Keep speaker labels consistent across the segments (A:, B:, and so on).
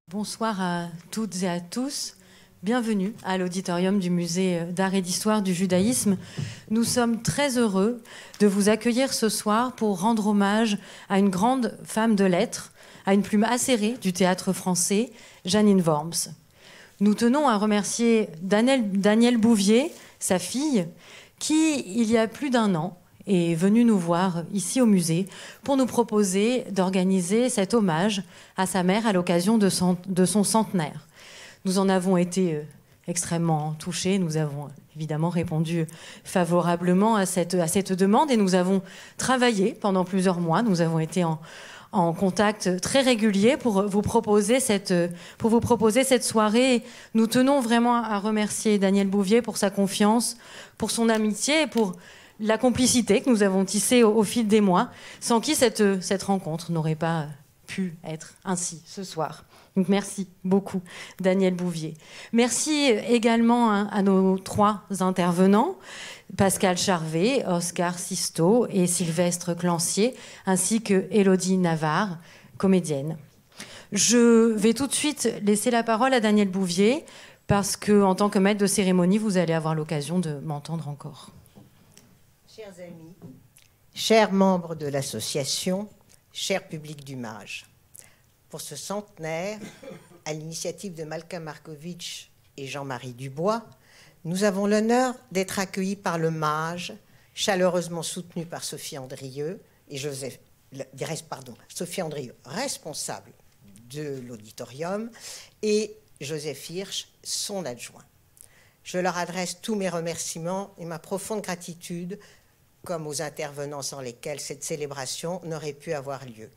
A: Bonsoir à toutes et à tous. Bienvenue à l'auditorium du Musée d'art et d'histoire du judaïsme. Nous sommes très heureux de vous accueillir ce soir pour rendre hommage à une grande femme de lettres, à une plume acérée du théâtre français, Jeanine Worms. Nous tenons à remercier Danielle Bouvier, sa fille, qui, il y a plus d'un an, est venue nous voir ici au musée pour nous proposer d'organiser cet hommage à sa mère à l'occasion de son centenaire. Nous en avons été extrêmement touchés, nous avons évidemment répondu favorablement à cette demande et nous avons travaillé pendant plusieurs mois, nous avons été en contact très régulier pour vous proposer cette soirée. Nous tenons vraiment à remercier Danielle Bouvier pour sa confiance, pour son amitié et pour la complicité que nous avons tissée au fil des mois, sans qui cette rencontre n'aurait pas pu être ainsi ce soir. Donc merci beaucoup, Danielle Bouvier. Merci également à nos trois intervenants, Pascal Charvet, Oscar Sisto et Sylvestre Clancier, ainsi que Élodie Navarre, comédienne. Je vais tout de suite laisser la parole à Danielle Bouvier, parce qu'en tant que maître de cérémonie, vous allez avoir l'occasion de m'entendre encore.
B: Chers amis, chers membres de l'association, cher public du MAGE, pour ce centenaire, à l'initiative de Malka Markovitch et Jean-Marie Dubois, nous avons l'honneur d'être accueillis par le MAGE, chaleureusement soutenu par Sophie Andrieux, Sophie Andrieux, responsable de l'auditorium, et Joseph Hirsch, son adjoint. Je leur adresse tous mes remerciements et ma profonde gratitude, comme aux intervenants sans lesquels cette célébration n'aurait pu avoir lieu.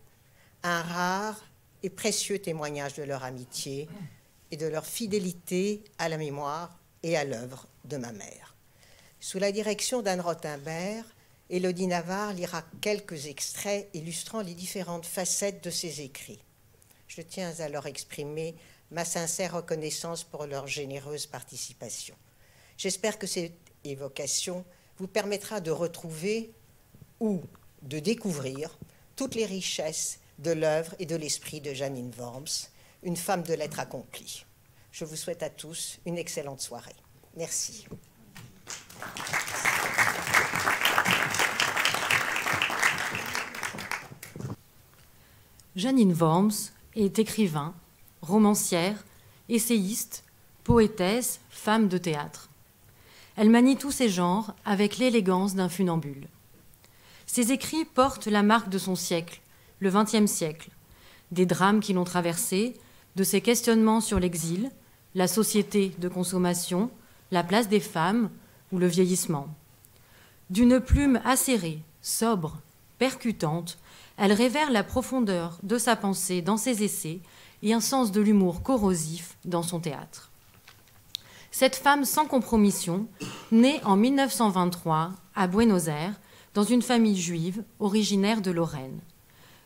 B: Un rare et précieux témoignage de leur amitié et de leur fidélité à la mémoire et à l'œuvre de ma mère. Sous la direction d'Anne Rothenberg, Élodie Navarre lira quelques extraits illustrant les différentes facettes de ses écrits. Je tiens à leur exprimer ma sincère reconnaissance pour leur généreuse participation. J'espère que cette évocation vous permettra de retrouver ou de découvrir toutes les richesses de l'œuvre et de l'esprit de Jeanine Worms, une femme de lettres accomplie. Je vous souhaite à tous une excellente soirée. Merci.
A: Jeanine Worms est écrivain, romancière, essayiste, poétesse, femme de théâtre. Elle manie tous ces genres avec l'élégance d'un funambule. Ses écrits portent la marque de son siècle, le XXe siècle, des drames qui l'ont traversé, de ses questionnements sur l'exil, la société de consommation, la place des femmes ou le vieillissement. D'une plume acérée, sobre, percutante, elle révèle la profondeur de sa pensée dans ses essais et un sens de l'humour corrosif dans son théâtre. Cette femme sans compromission, née en 1923 à Buenos Aires, dans une famille juive originaire de Lorraine.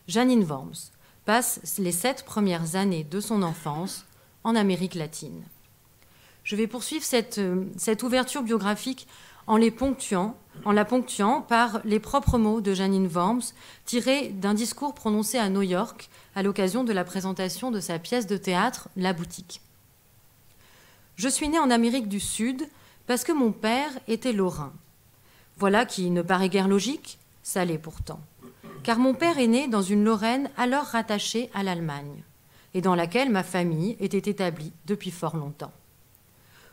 A: Jeanine Worms passe les 7 premières années de son enfance en Amérique latine. Je vais poursuivre cette ouverture biographique en la ponctuant par les propres mots de Jeanine Worms, tirés d'un discours prononcé à New York à l'occasion de la présentation de sa pièce de théâtre « La boutique ». Je suis née en Amérique du Sud parce que mon père était lorrain. Voilà qui ne paraît guère logique, ça l'est pourtant. Car mon père est né dans une Lorraine alors rattachée à l'Allemagne, et dans laquelle ma famille était établie depuis fort longtemps.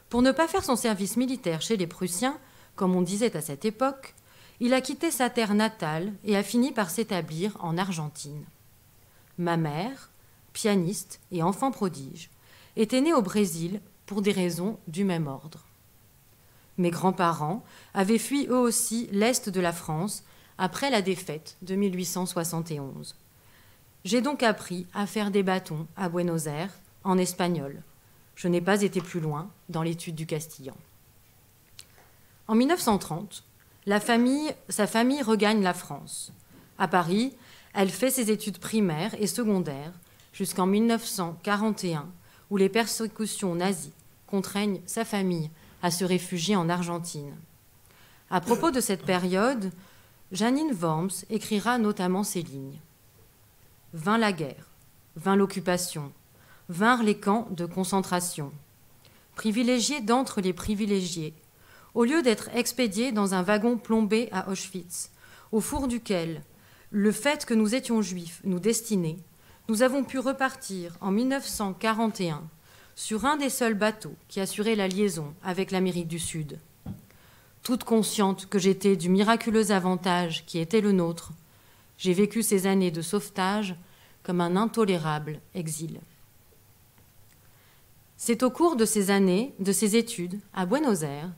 A: Pour ne pas faire son service militaire chez les Prussiens, comme on disait à cette époque, il a quitté sa terre natale et a fini par s'établir en Argentine. Ma mère, pianiste et enfant prodige, était née au Brésil pour des raisons du même ordre. Mes grands-parents avaient fui eux aussi l'Est de la France après la défaite de 1871. J'ai donc appris à faire des bâtons à Buenos Aires en espagnol. Je n'ai pas été plus loin dans l'étude du castillan. En 1930, sa famille regagne la France. À Paris, elle fait ses études primaires et secondaires jusqu'en 1941, où les persécutions nazies contraignent sa famille à se réfugier en Argentine. À propos de cette période, Jeanine Worms écrira notamment ces lignes. « Vint la guerre, vint l'occupation, vinrent les camps de concentration, privilégiés d'entre les privilégiés, au lieu d'être expédiés dans un wagon plombé à Auschwitz, au four duquel, le fait que nous étions juifs nous destinait, nous avons pu repartir en 1941 sur un des seuls bateaux qui assurait la liaison avec l'Amérique du Sud. Toute consciente que j'étais du miraculeux avantage qui était le nôtre, j'ai vécu ces années de sauvetage comme un intolérable exil. C'est au cours de ces années, de ces études, à Buenos Aires,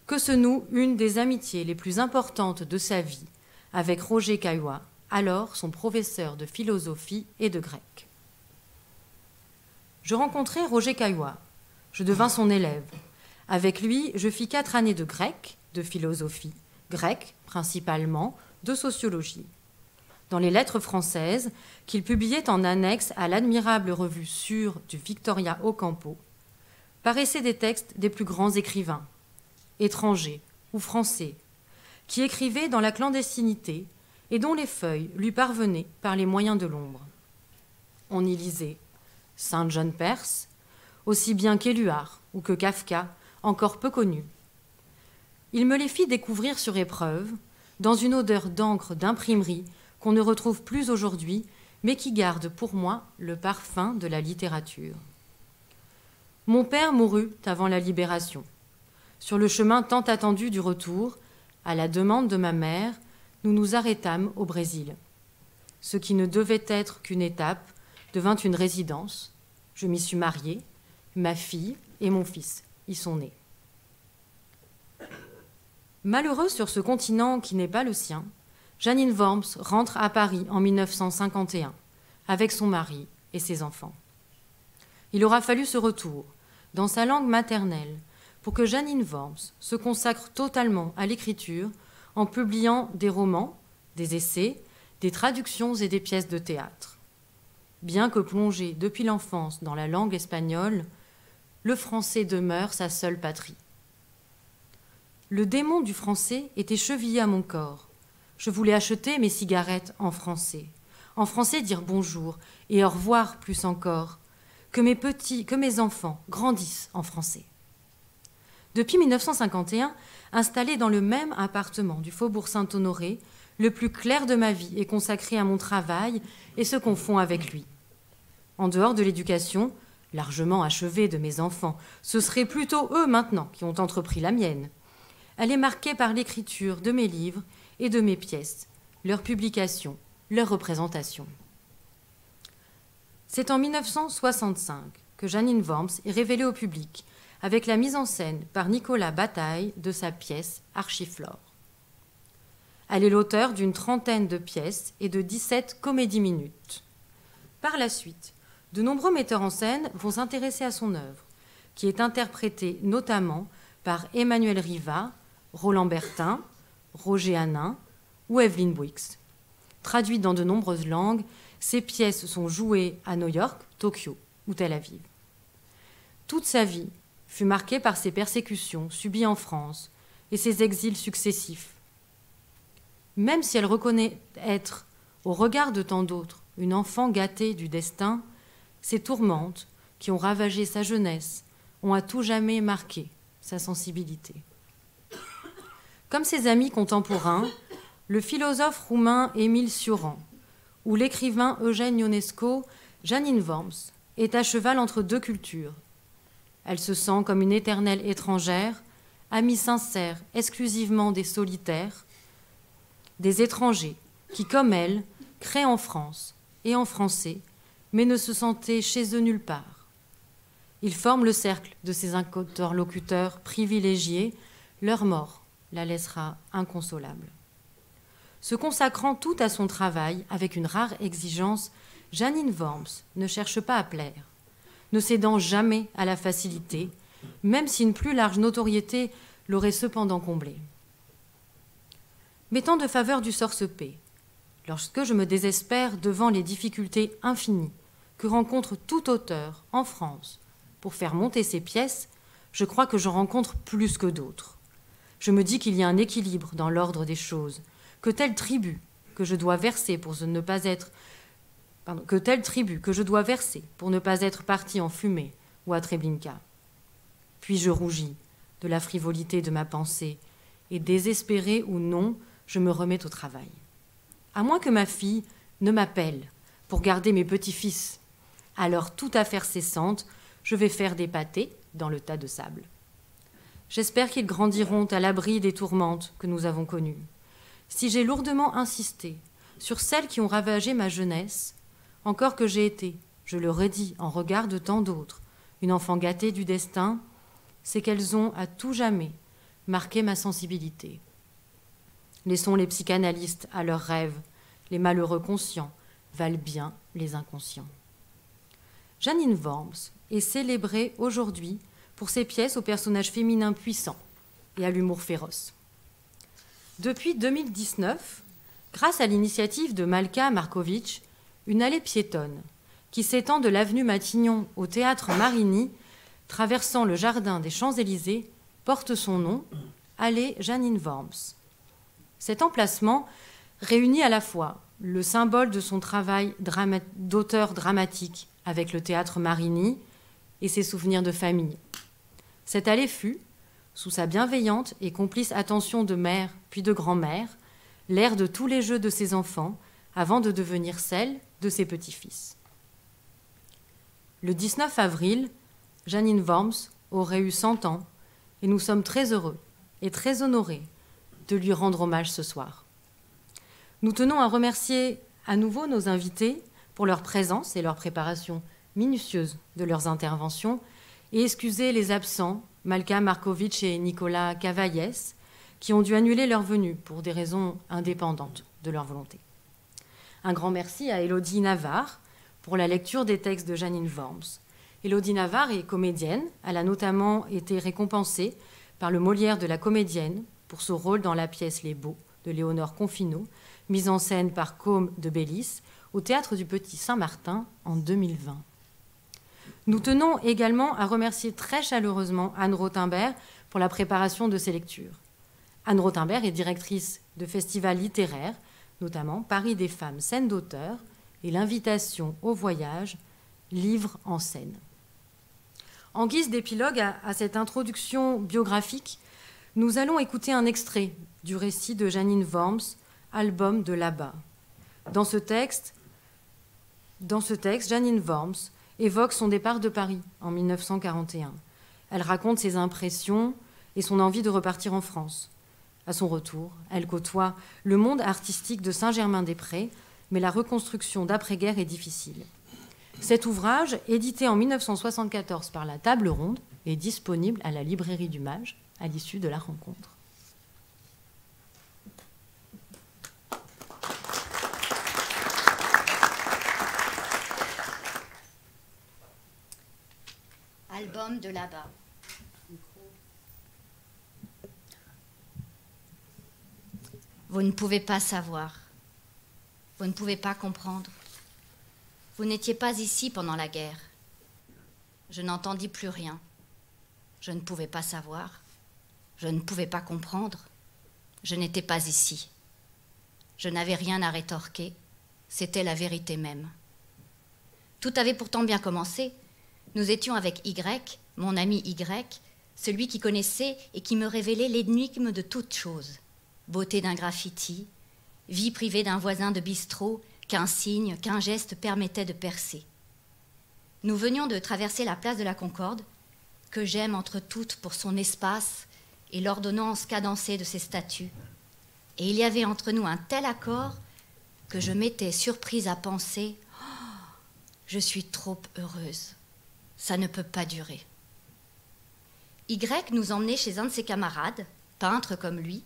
A: que se noue une des amitiés les plus importantes de sa vie avec Roger Caillois, alors son professeur de philosophie et de grec. Je rencontrai Roger Caillois, je devins son élève. Avec lui, je fis 4 années de grec, de philosophie, grec principalement, de sociologie. Dans les lettres françaises qu'il publiait en annexe à l'admirable revue Sûre du Victoria Ocampo, paraissaient des textes des plus grands écrivains, étrangers ou français, qui écrivaient dans la clandestinité et dont les feuilles lui parvenaient par les moyens de l'ombre. On y lisait Saint John Perse, aussi bien qu'Éluard ou que Kafka, encore peu connus. Il me les fit découvrir sur épreuve, dans une odeur d'encre d'imprimerie qu'on ne retrouve plus aujourd'hui, mais qui garde pour moi le parfum de la littérature. Mon père mourut avant la Libération. Sur le chemin tant attendu du retour, à la demande de ma mère, nous nous arrêtâmes au Brésil. Ce qui ne devait être qu'une étape devint une résidence. Je m'y suis mariée, ma fille et mon fils y sont nés. Malheureuse sur ce continent qui n'est pas le sien, Janine Worms rentre à Paris en 1951 avec son mari et ses enfants. Il aura fallu ce retour, dans sa langue maternelle, pour que Janine Worms se consacre totalement à l'écriture en publiant des romans, des essais, des traductions et des pièces de théâtre. Bien que plongé depuis l'enfance dans la langue espagnole, le français demeure sa seule patrie. Le démon du français était chevillé à mon corps. Je voulais acheter mes cigarettes en français dire bonjour et au revoir plus encore, que mes enfants grandissent en français. Depuis 1951, installé dans le même appartement du Faubourg Saint-Honoré, le plus clair de ma vie est consacré à mon travail et se confond avec lui. En dehors de l'éducation, largement achevée de mes enfants, ce seraient plutôt eux maintenant qui ont entrepris la mienne. Elle est marquée par l'écriture de mes livres et de mes pièces, leur publication, leur représentation. C'est en 1965 que Janine Worms est révélée au public avec la mise en scène par Nicolas Bataille de sa pièce Archiflore. Elle est l'auteure d'une 30aine de pièces et de 17 comédies minutes. Par la suite, de nombreux metteurs en scène vont s'intéresser à son œuvre, qui est interprétée notamment par Emmanuel Riva, Roland Bertin, Roger Hanin ou Evelyn Boix. Traduites dans de nombreuses langues, ces pièces sont jouées à New York, Tokyo ou Tel Aviv. Toute sa vie fut marquée par ses persécutions subies en France et ses exils successifs. Même si elle reconnaît être, au regard de tant d'autres, une enfant gâtée du destin, ces tourmentes qui ont ravagé sa jeunesse ont à tout jamais marqué sa sensibilité. Comme ses amis contemporains, le philosophe roumain Émile Cioran ou l'écrivain Eugène Ionesco, Janine Worms est à cheval entre deux cultures. Elle se sent comme une éternelle étrangère, amie sincère exclusivement des solitaires, des étrangers qui, comme elle, créent en France et en français, mais ne se sentaient chez eux nulle part. Ils forment le cercle de ces interlocuteurs privilégiés, leur mort la laissera inconsolable. Se consacrant tout à son travail avec une rare exigence, Janine Worms ne cherche pas à plaire, ne cédant jamais à la facilité, même si une plus large notoriété l'aurait cependant comblée. Mes temps de faveur du sort se paient, lorsque je me désespère devant les difficultés infinies que rencontre tout auteur en France pour faire monter ses pièces, je crois que j'en rencontre plus que d'autres. Je me dis qu'il y a un équilibre dans l'ordre des choses, que tel tribut que je dois verser pour ne pas être que tel tribut que je dois verser pour ne pas être parti en fumée ou à Treblinka. Puis je rougis de la frivolité de ma pensée, et désespéré ou non, je me remets au travail. À moins que ma fille ne m'appelle pour garder mes petits-fils, alors toute affaire cessante, je vais faire des pâtés dans le tas de sable. J'espère qu'ils grandiront à l'abri des tourmentes que nous avons connues. Si j'ai lourdement insisté sur celles qui ont ravagé ma jeunesse, encore que j'ai été, je le redis en regard de tant d'autres, une enfant gâtée du destin, c'est qu'elles ont à tout jamais marqué ma sensibilité. Laissons les psychanalystes à leurs rêves, les malheureux conscients valent bien les inconscients. Janine Worms est célébrée aujourd'hui pour ses pièces aux personnages féminins puissants et à l'humour féroce. Depuis 2019, grâce à l'initiative de Malka Markovic, une allée piétonne qui s'étend de l'avenue Matignon au théâtre Marigny, traversant le jardin des Champs-Élysées, porte son nom, allée Janine Worms. Cet emplacement réunit à la fois le symbole de son travail d'auteur dramatique avec le théâtre Marigny et ses souvenirs de famille. Cette allée fut, sous sa bienveillante et complice attention de mère puis de grand-mère, l'aire de tous les jeux de ses enfants avant de devenir celle de ses petits-fils. Le 19 avril, Janine Worms aurait eu 100 ans et nous sommes très heureux et très honorés de lui rendre hommage ce soir. Nous tenons à remercier à nouveau nos invités pour leur présence et leur préparation minutieuse de leurs interventions et excuser les absents, Malka Markovic et Nicolas Cavaillès, qui ont dû annuler leur venue pour des raisons indépendantes de leur volonté. Un grand merci à Élodie Navarre pour la lecture des textes de Janine Worms. Élodie Navarre est comédienne. Elle a notamment été récompensée par le Molière de la comédienne pour ce rôle dans la pièce Les Beaux de Léonore Confinot, mise en scène par Côme de Bélis au Théâtre du Petit Saint-Martin en 2020. Nous tenons également à remercier très chaleureusement Anne Rothenberg pour la préparation de ces lectures. Anne Rothenberg est directrice de festivals littéraires, notamment Paris des femmes, scène d'auteur, et l'invitation au voyage, livre en scène. En guise d'épilogue à cette introduction biographique, nous allons écouter un extrait du récit de Janine Worms, Album de là-bas. Dans ce texte, Janine Worms évoque son départ de Paris en 1941. Elle raconte ses impressions et son envie de repartir en France. À son retour, elle côtoie le monde artistique de Saint-Germain-des-Prés, mais la reconstruction d'après-guerre est difficile. Cet ouvrage, édité en 1974 par la Table Ronde, est disponible à la librairie du Mage à l'issue de la rencontre.
C: Album de là-bas. Vous ne pouvez pas savoir. Vous ne pouvez pas comprendre. Vous n'étiez pas ici pendant la guerre. Je n'entendis plus rien. Je ne pouvais pas savoir. Je ne pouvais pas comprendre. Je n'étais pas ici. Je n'avais rien à rétorquer. C'était la vérité même. Tout avait pourtant bien commencé. Nous étions avec Y, mon ami Y, celui qui connaissait et qui me révélait l'énigme de toute chose. Beauté d'un graffiti, vie privée d'un voisin de bistrot, qu'un signe, qu'un geste permettait de percer. Nous venions de traverser la place de la Concorde, que j'aime entre toutes pour son espace et l'ordonnance cadencée de ses statues. Et il y avait entre nous un tel accord que je m'étais surprise à penser « Oh, je suis trop heureuse, ça ne peut pas durer ». Y nous emmenait chez un de ses camarades, peintre comme lui,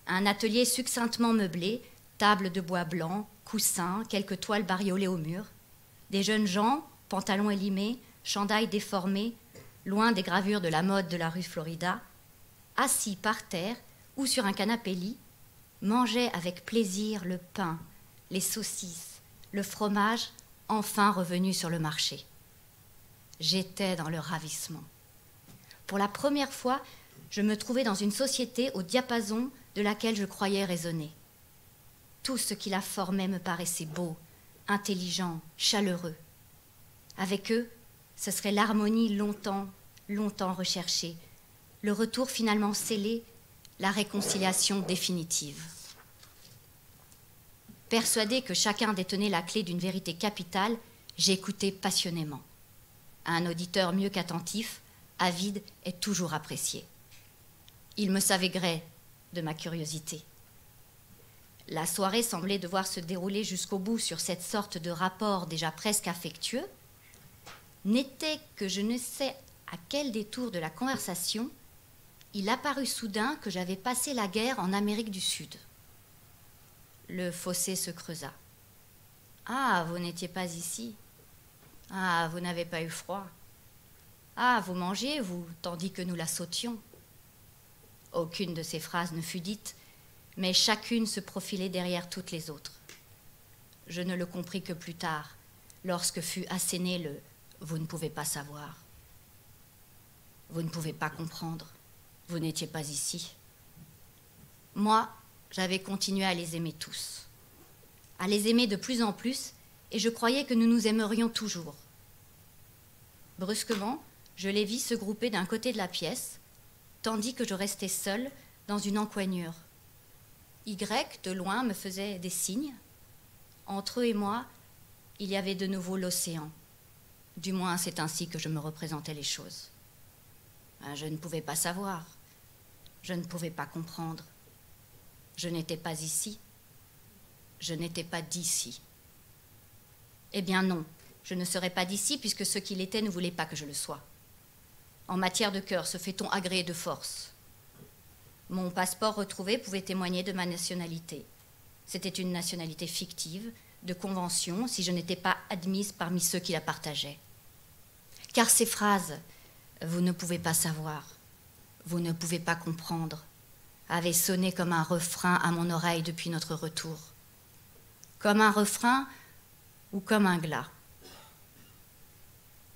C: un atelier succinctement meublé, table de bois blanc, coussins, quelques toiles bariolées au mur, des jeunes gens, pantalons élimés, chandails déformés, loin des gravures de la mode de la rue Florida, assis par terre ou sur un canapé-lit, mangeaient avec plaisir le pain, les saucisses, le fromage, enfin revenus sur le marché. J'étais dans le ravissement. Pour la première fois, je me trouvais dans une société au diapason de laquelle je croyais raisonner. Tout ce qui la formait me paraissait beau, intelligents, chaleureux. Avec eux, ce serait l'harmonie longtemps recherchée, le retour finalement scellé, la réconciliation définitive. Persuadée que chacun détenait la clé d'une vérité capitale, j'écoutais passionnément. Un auditeur mieux qu'attentif, avide, est toujours apprécié. Il me savait gré de ma curiosité. La soirée semblait devoir se dérouler jusqu'au bout sur cette sorte de rapport déjà presque affectueux. N'était que je ne sais à quel détour de la conversation, il apparut soudain que j'avais passé la guerre en Amérique du Sud. Le fossé se creusa. « Ah, vous n'étiez pas ici. Ah, vous n'avez pas eu froid. Ah, vous mangiez, vous, tandis que nous la sautions. » Aucune de ces phrases ne fut dite, mais chacune se profilait derrière toutes les autres. Je ne le compris que plus tard, lorsque fut asséné le « vous ne pouvez pas savoir ». Vous ne pouvez pas comprendre. Vous n'étiez pas ici. Moi, j'avais continué à les aimer tous, à les aimer de plus en plus, et je croyais que nous nous aimerions toujours. Brusquement, je les vis se grouper d'un côté de la pièce, tandis que je restais seule dans une encoignure. Y, de loin, me faisait des signes. Entre eux et moi, il y avait de nouveau l'océan. Du moins, c'est ainsi que je me représentais les choses. Je ne pouvais pas savoir. Je ne pouvais pas comprendre. Je n'étais pas ici. Je n'étais pas d'ici. Eh bien non, je ne serais pas d'ici puisque ceux qui l'étaient ne voulaient pas que je le sois. En matière de cœur, se fait-on agréer de force? Mon passeport retrouvé pouvait témoigner de ma nationalité. C'était une nationalité fictive, de convention, si je n'étais pas admise parmi ceux qui la partageaient. Car ces phrases, vous ne pouvez pas savoir, vous ne pouvez pas comprendre, avaient sonné comme un refrain à mon oreille depuis notre retour. Comme un refrain ou comme un glas.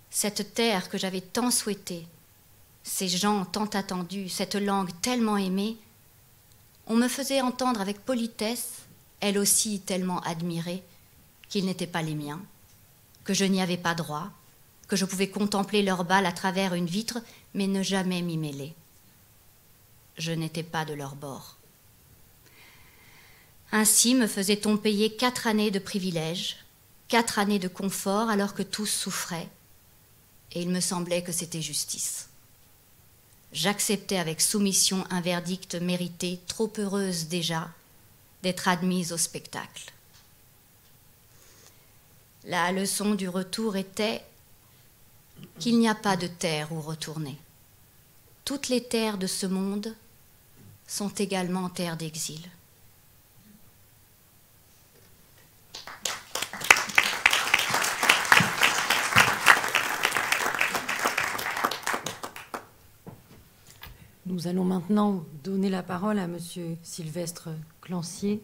C: Cette terre que j'avais tant souhaitée, ces gens tant attendus, cette langue tellement aimée, on me faisait entendre avec politesse, elle aussi tellement admirée, qu'ils n'étaient pas les miens, que je n'y avais pas droit, que je pouvais contempler leur bal à travers une vitre, mais ne jamais m'y mêler. Je n'étais pas de leur bord. Ainsi me faisait-on payer 4 années de privilèges, 4 années de confort, alors que tous souffraient, et il me semblait que c'était justice. J'acceptais avec soumission un verdict mérité, trop heureuse déjà d'être admise au spectacle. La leçon du retour était qu'il n'y a pas de terre où retourner. Toutes les terres de ce monde sont également terres d'exil.
A: Nous allons maintenant donner la parole à Monsieur Sylvestre Clancier.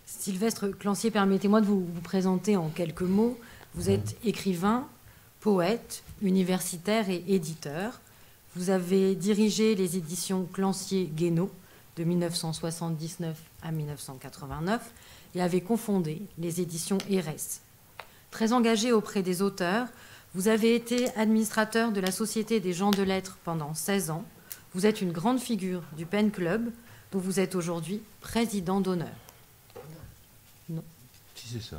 A: Sylvestre Clancier, permettez-moi de vous présenter en quelques mots. Vous êtes écrivain, poète, universitaire et éditeur. Vous avez dirigé les éditions Clancier-Guénaud de 1979 à 1989 et avez cofondé les éditions Erès. Très engagé auprès des auteurs, vous avez été administrateur de la Société des gens de lettres pendant 16 ans. Vous êtes une grande figure du Pen Club, dont vous êtes aujourd'hui président d'honneur. Non.
D: Si c'est ça.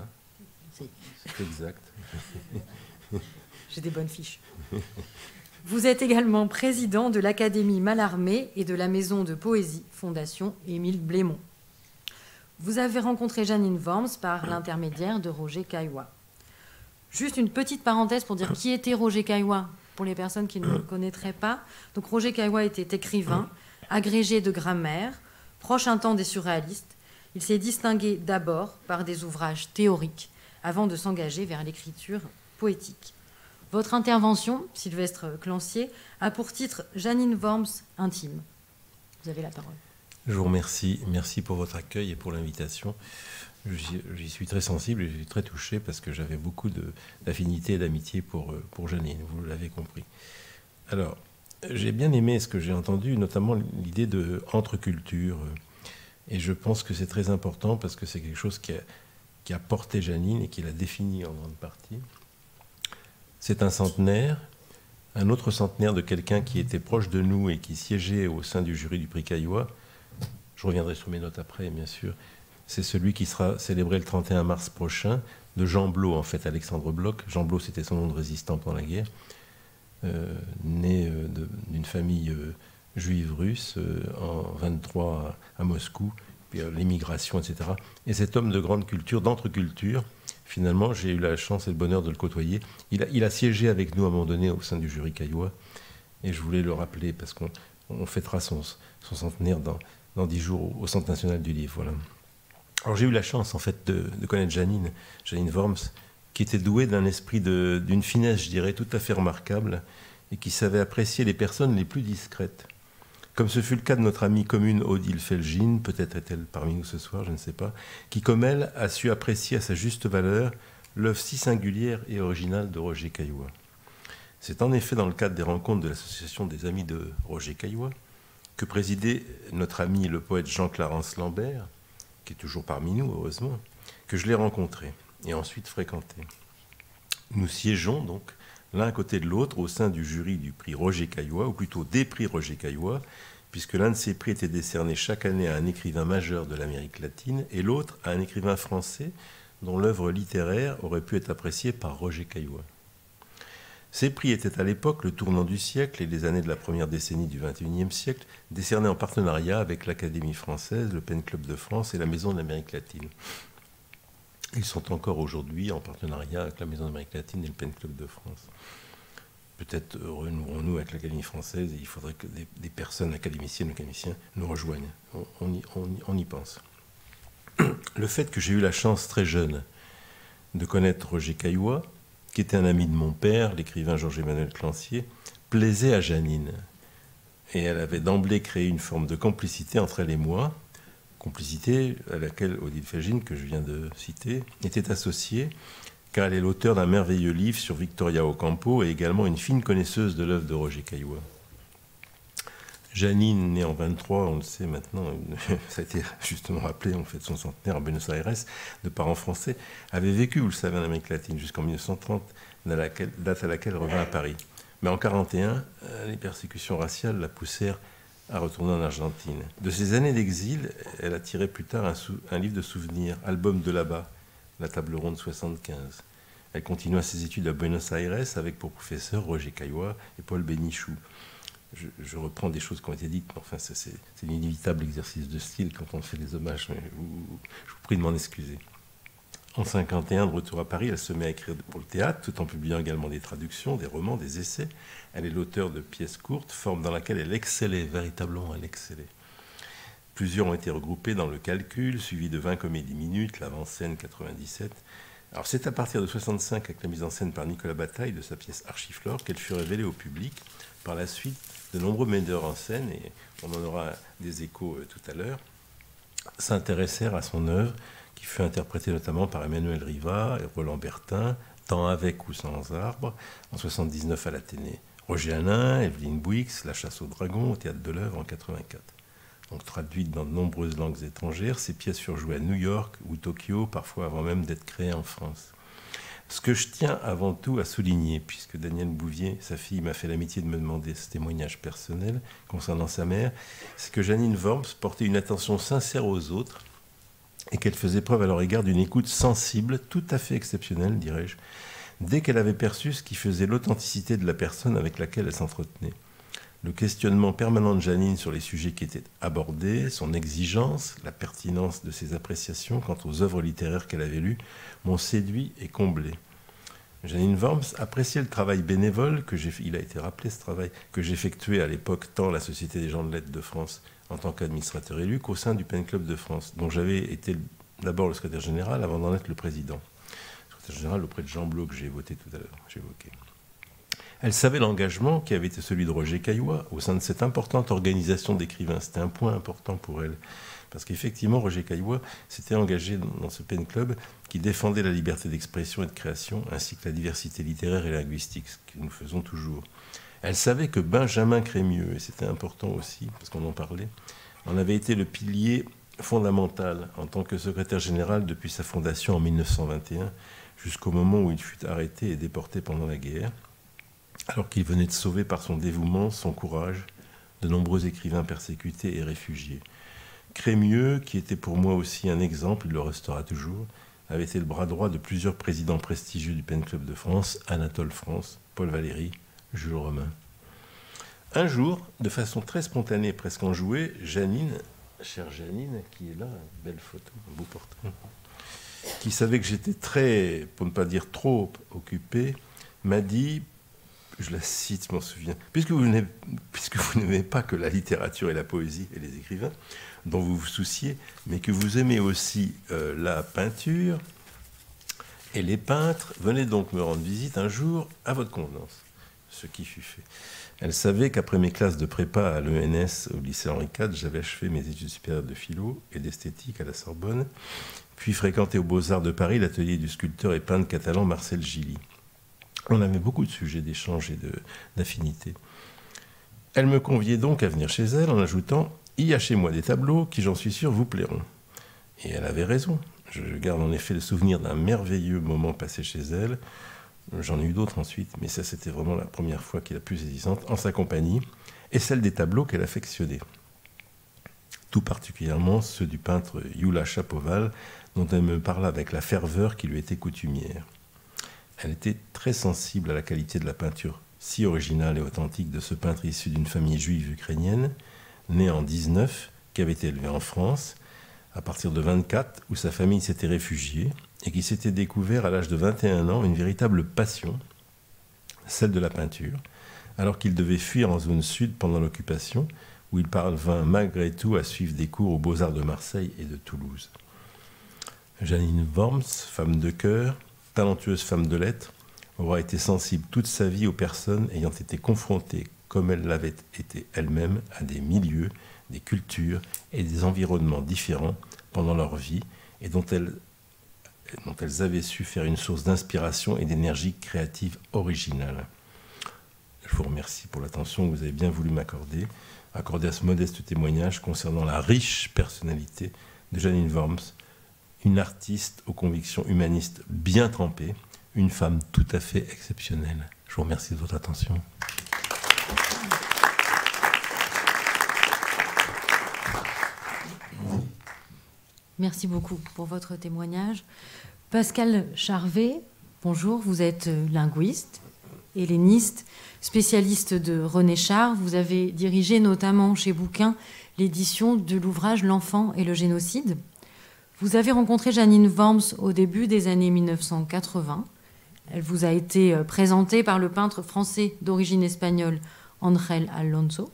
A: Si.
D: C'est exact.
A: J'ai des bonnes fiches. Vous êtes également président de l'Académie Mallarmé et de la Maison de Poésie Fondation Émile Blémont. Vous avez rencontré Jeannine Worms par l'intermédiaire de Roger Caillois. Juste une petite parenthèse pour dire qui était Roger Caillois, pour les personnes qui ne le connaîtraient pas. Donc Roger Caillois était écrivain, agrégé de grammaire, proche un temps des surréalistes. Il s'est distingué d'abord par des ouvrages théoriques avant de s'engager vers l'écriture poétique. Votre intervention, Sylvestre Clancier, a pour titre Jeannine Worms intime. Vous avez la parole.
D: Je vous remercie. Merci pour votre accueil et pour l'invitation. J'y suis très sensible et je suis très touché parce que j'avais beaucoup d'affinité et d'amitié pour Jeannine, vous l'avez compris. Alors, j'ai bien aimé ce que j'ai entendu, notamment l'idée de entre-culture. Et je pense que c'est très important parce que c'est quelque chose qui a porté Janine et qui l'a définie en grande partie. C'est un centenaire, un autre centenaire de quelqu'un qui était proche de nous et qui siégeait au sein du jury du prix Caillois. Je reviendrai sur mes notes après, bien sûr. C'est celui qui sera célébré le 31 mars prochain, de Jean Blot, en fait, Alexandre Bloch. Jean Blot, c'était son nom de résistant pendant la guerre, né d'une famille juive russe en 1923 à Moscou, puis l'émigration, etc. Et cet homme de grande culture, d'entre-culture, finalement, j'ai eu la chance et le bonheur de le côtoyer. Il a siégé avec nous à un moment donné au sein du jury Caillois, et je voulais le rappeler parce qu'on fêtera son centenaire dans 10 jours au Centre national du livre. Voilà. Alors j'ai eu la chance en fait de connaître Janine Worms, qui était douée d'un esprit d'une finesse, je dirais, tout à fait remarquable, et qui savait apprécier les personnes les plus discrètes. Comme ce fut le cas de notre amie commune Odile Felgine, peut-être est-elle parmi nous ce soir, je ne sais pas, qui comme elle a su apprécier à sa juste valeur l'œuvre si singulière et originale de Roger Caillois. C'est en effet dans le cadre des rencontres de l'association des amis de Roger Caillois que présidait notre ami le poète Jean-Clarence Lambert, qui est toujours parmi nous, heureusement, que je l'ai rencontré et ensuite fréquenté. Nous siégeons donc l'un à côté de l'autre au sein du jury du prix Roger Caillois, ou plutôt des prix Roger Caillois, puisque l'un de ces prix était décerné chaque année à un écrivain majeur de l'Amérique latine et l'autre à un écrivain français dont l'œuvre littéraire aurait pu être appréciée par Roger Caillois. Ces prix étaient à l'époque le tournant du siècle et les années de la première décennie du XXIe siècle, décernés en partenariat avec l'Académie française, le Pen Club de France et la Maison de l'Amérique latine. Ils sont encore aujourd'hui en partenariat avec la Maison de l'Amérique latine et le Pen Club de France. Peut-être renouerons-nous avec l'Académie française et il faudrait que des personnes académiciennes ou académiciens nous rejoignent. On y pense. Le fait que j'ai eu la chance très jeune de connaître Roger Caillois, qui était un ami de mon père, l'écrivain Georges-Emmanuel Clancier, plaisait à Janine. Et elle avait d'emblée créé une forme de complicité entre elle et moi, complicité à laquelle Odile Felgine, que je viens de citer, était associée, car elle est l'auteur d'un merveilleux livre sur Victoria Ocampo et également une fine connaisseuse de l'œuvre de Roger Caillois. Janine, née en 23, on le sait maintenant, ça a été justement rappelé, on fête son centenaire à Buenos Aires, de parents français, avait vécu, vous le savez, en Amérique latine jusqu'en 1930, date à laquelle elle revint à Paris. Mais en 1941, les persécutions raciales la poussèrent à retourner en Argentine. De ces années d'exil, elle a tiré plus tard un livre de souvenirs, Album de là-bas, la table ronde 75. Elle continua ses études à Buenos Aires avec pour professeurs Roger Caillois et Paul Bénichou. Je reprends des choses qui ont été dites, mais enfin, c'est l'inévitable exercice de style quand on fait des hommages. Mais je vous prie de m'en excuser. En 1951, de retour à Paris, elle se met à écrire pour le théâtre, tout en publiant également des traductions, des romans, des essais. Elle est l'auteur de pièces courtes, forme dans laquelle elle excellait, véritablement elle excellait. Plusieurs ont été regroupés dans Le Calcul, suivi de 20 comédies minutes, L'Avant-scène 97. Alors c'est à partir de 65, avec la mise en scène par Nicolas Bataille de sa pièce Archiflore, qu'elle fut révélée au public. Par la suite, de nombreux metteurs en scène, et on en aura des échos tout à l'heure, s'intéressèrent à son œuvre, qui fut interprétée notamment par Emmanuel Riva et Roland Bertin, tant avec ou sans arbre, en 1979 à l'Athénée. Roger Hanin, Evelyne Bouix, La chasse au dragon, au Théâtre de l'Œuvre en 1984. Donc traduites dans de nombreuses langues étrangères, ces pièces furent jouées à New York ou Tokyo, parfois avant même d'être créées en France. Ce que je tiens avant tout à souligner, puisque Danielle Bouvier, sa fille, m'a fait l'amitié de me demander ce témoignage personnel concernant sa mère, c'est que Janine Worms portait une attention sincère aux autres et qu'elle faisait preuve à leur égard d'une écoute sensible, tout à fait exceptionnelle, dirais-je, dès qu'elle avait perçu ce qui faisait l'authenticité de la personne avec laquelle elle s'entretenait. Le questionnement permanent de Janine sur les sujets qui étaient abordés, son exigence, la pertinence de ses appréciations quant aux œuvres littéraires qu'elle avait lues, m'ont séduit et comblé. Janine Worms appréciait le travail bénévole, il a été rappelé ce travail, que j'effectuais à l'époque tant à la Société des gens de lettres de France en tant qu'administrateur élu qu'au sein du Pen Club de France, dont j'avais été d'abord le secrétaire général avant d'en être le président. Le secrétaire général auprès de Jean Blot que j'ai évoqué tout à l'heure. Elle savait l'engagement qui avait été celui de Roger Caillois au sein de cette importante organisation d'écrivains. C'était un point important pour elle. Parce qu'effectivement, Roger Caillois s'était engagé dans ce Pen Club qui défendait la liberté d'expression et de création, ainsi que la diversité littéraire et linguistique, ce que nous faisons toujours. Elle savait que Benjamin Crémieux, et c'était important aussi, parce qu'on en parlait, en avait été le pilier fondamentale en tant que secrétaire général depuis sa fondation en 1921 jusqu'au moment où il fut arrêté et déporté pendant la guerre, alors qu'il venait de sauver par son dévouement, son courage, de nombreux écrivains persécutés et réfugiés. Crémieux, qui était pour moi aussi un exemple, il le restera toujours, avait été le bras droit de plusieurs présidents prestigieux du Pen Club de France, Anatole France, Paul Valéry, Jules Romain. Un jour, de façon très spontanée, presque enjouée, Janine, chère Janine, qui est là, belle photo, un beau portrait, qui savait que j'étais très, pour ne pas dire trop occupé, m'a dit, je la cite, je m'en souviens, puisque vous n'aimez pas que la littérature et la poésie et les écrivains, dont vous vous souciez, mais que vous aimez aussi la peinture et les peintres, venez donc me rendre visite un jour à votre convenance. Ce qui fut fait. Elle savait qu'après mes classes de prépa à l'ENS, au lycée Henri IV, j'avais achevé mes études supérieures de philo et d'esthétique à la Sorbonne, puis fréquenté aux Beaux-Arts de Paris l'atelier du sculpteur et peintre catalan Marcel Gilly. On avait beaucoup de sujets d'échange et d'affinité. Elle me conviait donc à venir chez elle en ajoutant « Il y a chez moi des tableaux qui, j'en suis sûr, vous plairont ». Et elle avait raison. Je garde en effet le souvenir d'un merveilleux moment passé chez elle. J'en ai eu d'autres ensuite, mais ça c'était vraiment la première fois qui est la plus saisissante, en sa compagnie, et celle des tableaux qu'elle affectionnait. Tout particulièrement ceux du peintre Gyula Chapoval, dont elle me parla avec la ferveur qui lui était coutumière. Elle était très sensible à la qualité de la peinture si originale et authentique de ce peintre issu d'une famille juive ukrainienne, né en 19, qui avait été élevé en France, à partir de 24, où sa famille s'était réfugiée, et qui s'était découvert à l'âge de 21 ans une véritable passion, celle de la peinture, alors qu'il devait fuir en zone sud pendant l'occupation, où il parvint malgré tout à suivre des cours aux Beaux-Arts de Marseille et de Toulouse. Janine Worms, femme de cœur, talentueuse femme de lettres, aura été sensible toute sa vie aux personnes ayant été confrontées, comme elle l'avait été elle-même, à des milieux, des cultures et des environnements différents pendant leur vie, et dont elles avaient su faire une source d'inspiration et d'énergie créative originale. Je vous remercie pour l'attention que vous avez bien voulu m'accorder à ce modeste témoignage concernant la riche personnalité de Janine Worms, une artiste aux convictions humanistes bien trempées, une femme tout à fait exceptionnelle. Je vous remercie de votre attention.
A: Merci beaucoup pour votre témoignage. Pascal Charvet, bonjour, vous êtes linguiste, helléniste, spécialiste de René Char. Vous avez dirigé notamment chez Bouquin l'édition de l'ouvrage L'enfant et le génocide. Vous avez rencontré Janine Worms au début des années 1980. Elle vous a été présentée par le peintre français d'origine espagnole Ángel Alonso.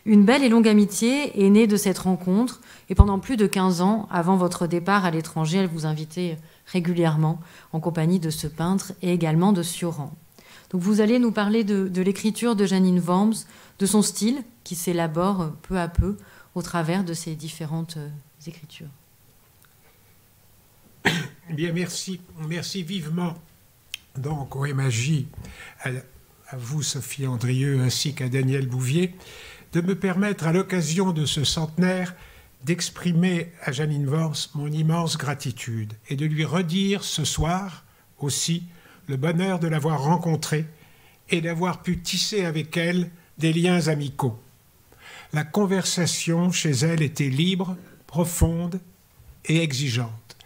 A: Une belle et longue amitié est née de cette rencontre, et pendant plus de 15 ans, avant votre départ à l'étranger, elle vous invitait régulièrement en compagnie de ce peintre et également de Sioran. Donc vous allez nous parler de l'écriture de Janine Worms, de son style qui s'élabore peu à peu au travers de ces différentes écritures.
E: Bien, merci. Merci vivement donc au MAJ, à vous Sophie Andrieux ainsi qu'à Daniel Bouvier, de me permettre à l'occasion de ce centenaire d'exprimer à Janine Worms mon immense gratitude et de lui redire ce soir aussi le bonheur de l'avoir rencontrée et d'avoir pu tisser avec elle des liens amicaux. La conversation chez elle était libre, profonde et exigeante.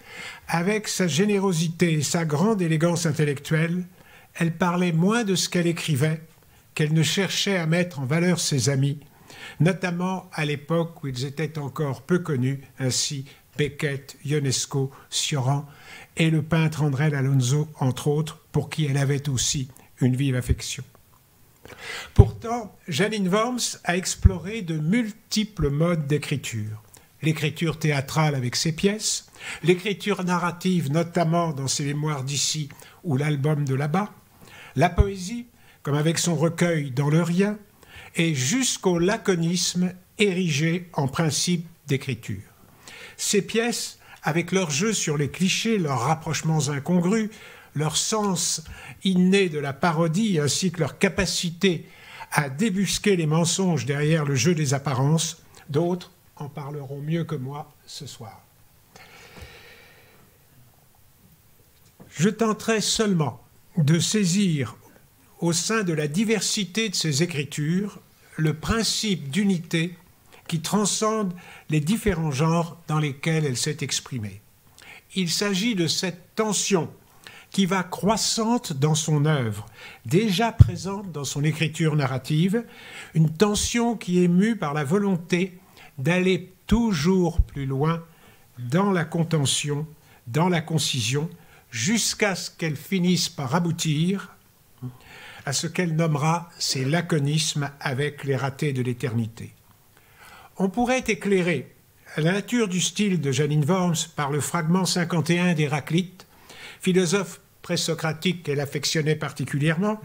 E: Avec sa générosité et sa grande élégance intellectuelle, elle parlait moins de ce qu'elle écrivait qu'elle ne cherchait à mettre en valeur ses amis, notamment à l'époque où ils étaient encore peu connus, ainsi Beckett, Ionesco, Sioran et le peintre Ángel Alonso, entre autres, pour qui elle avait aussi une vive affection. Pourtant, Janine Worms a exploré de multiples modes d'écriture. L'écriture théâtrale avec ses pièces, l'écriture narrative, notamment dans ses mémoires d'ici ou l'album de là-bas, la poésie, comme avec son recueil Dans le rien, et jusqu'au laconisme érigé en principe d'écriture. Ces pièces, avec leur jeu sur les clichés, leurs rapprochements incongrus, leur sens inné de la parodie ainsi que leur capacité à débusquer les mensonges derrière le jeu des apparences, d'autres en parleront mieux que moi ce soir. Je tenterai seulement de saisir au sein de la diversité de ces écritures le principe d'unité qui transcende les différents genres dans lesquels elle s'est exprimée. Il s'agit de cette tension qui va croissante dans son œuvre, déjà présente dans son écriture narrative, une tension qui est mue par la volonté d'aller toujours plus loin dans la contention, dans la concision, jusqu'à ce qu'elle finisse par aboutir à ce qu'elle nommera ses laconismes avec les ratés de l'éternité. On pourrait éclairer la nature du style de Jeanine Worms par le fragment 51 d'Héraclite, philosophe présocratique qu'elle affectionnait particulièrement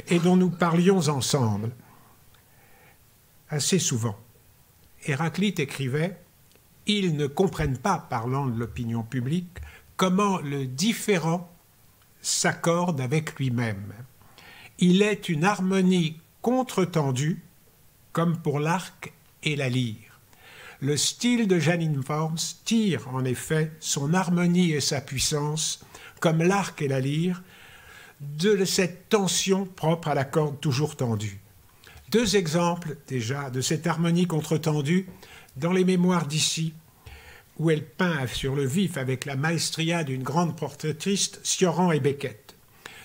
E: et dont nous parlions ensemble assez souvent. Héraclite écrivait « Ils ne comprennent pas, parlant de l'opinion publique, comment le différent s'accorde avec lui-même. Il est une harmonie contre-tendue, comme pour l'arc et la lyre. Le style de Jeanine Worms tire en effet son harmonie et sa puissance, comme l'arc et la lyre, de cette tension propre à la corde toujours tendue. Deux exemples déjà de cette harmonie contre-tendue dans les mémoires d'ici, où elle peint sur le vif avec la maestria d'une grande portraitiste, Sioran et Beckett.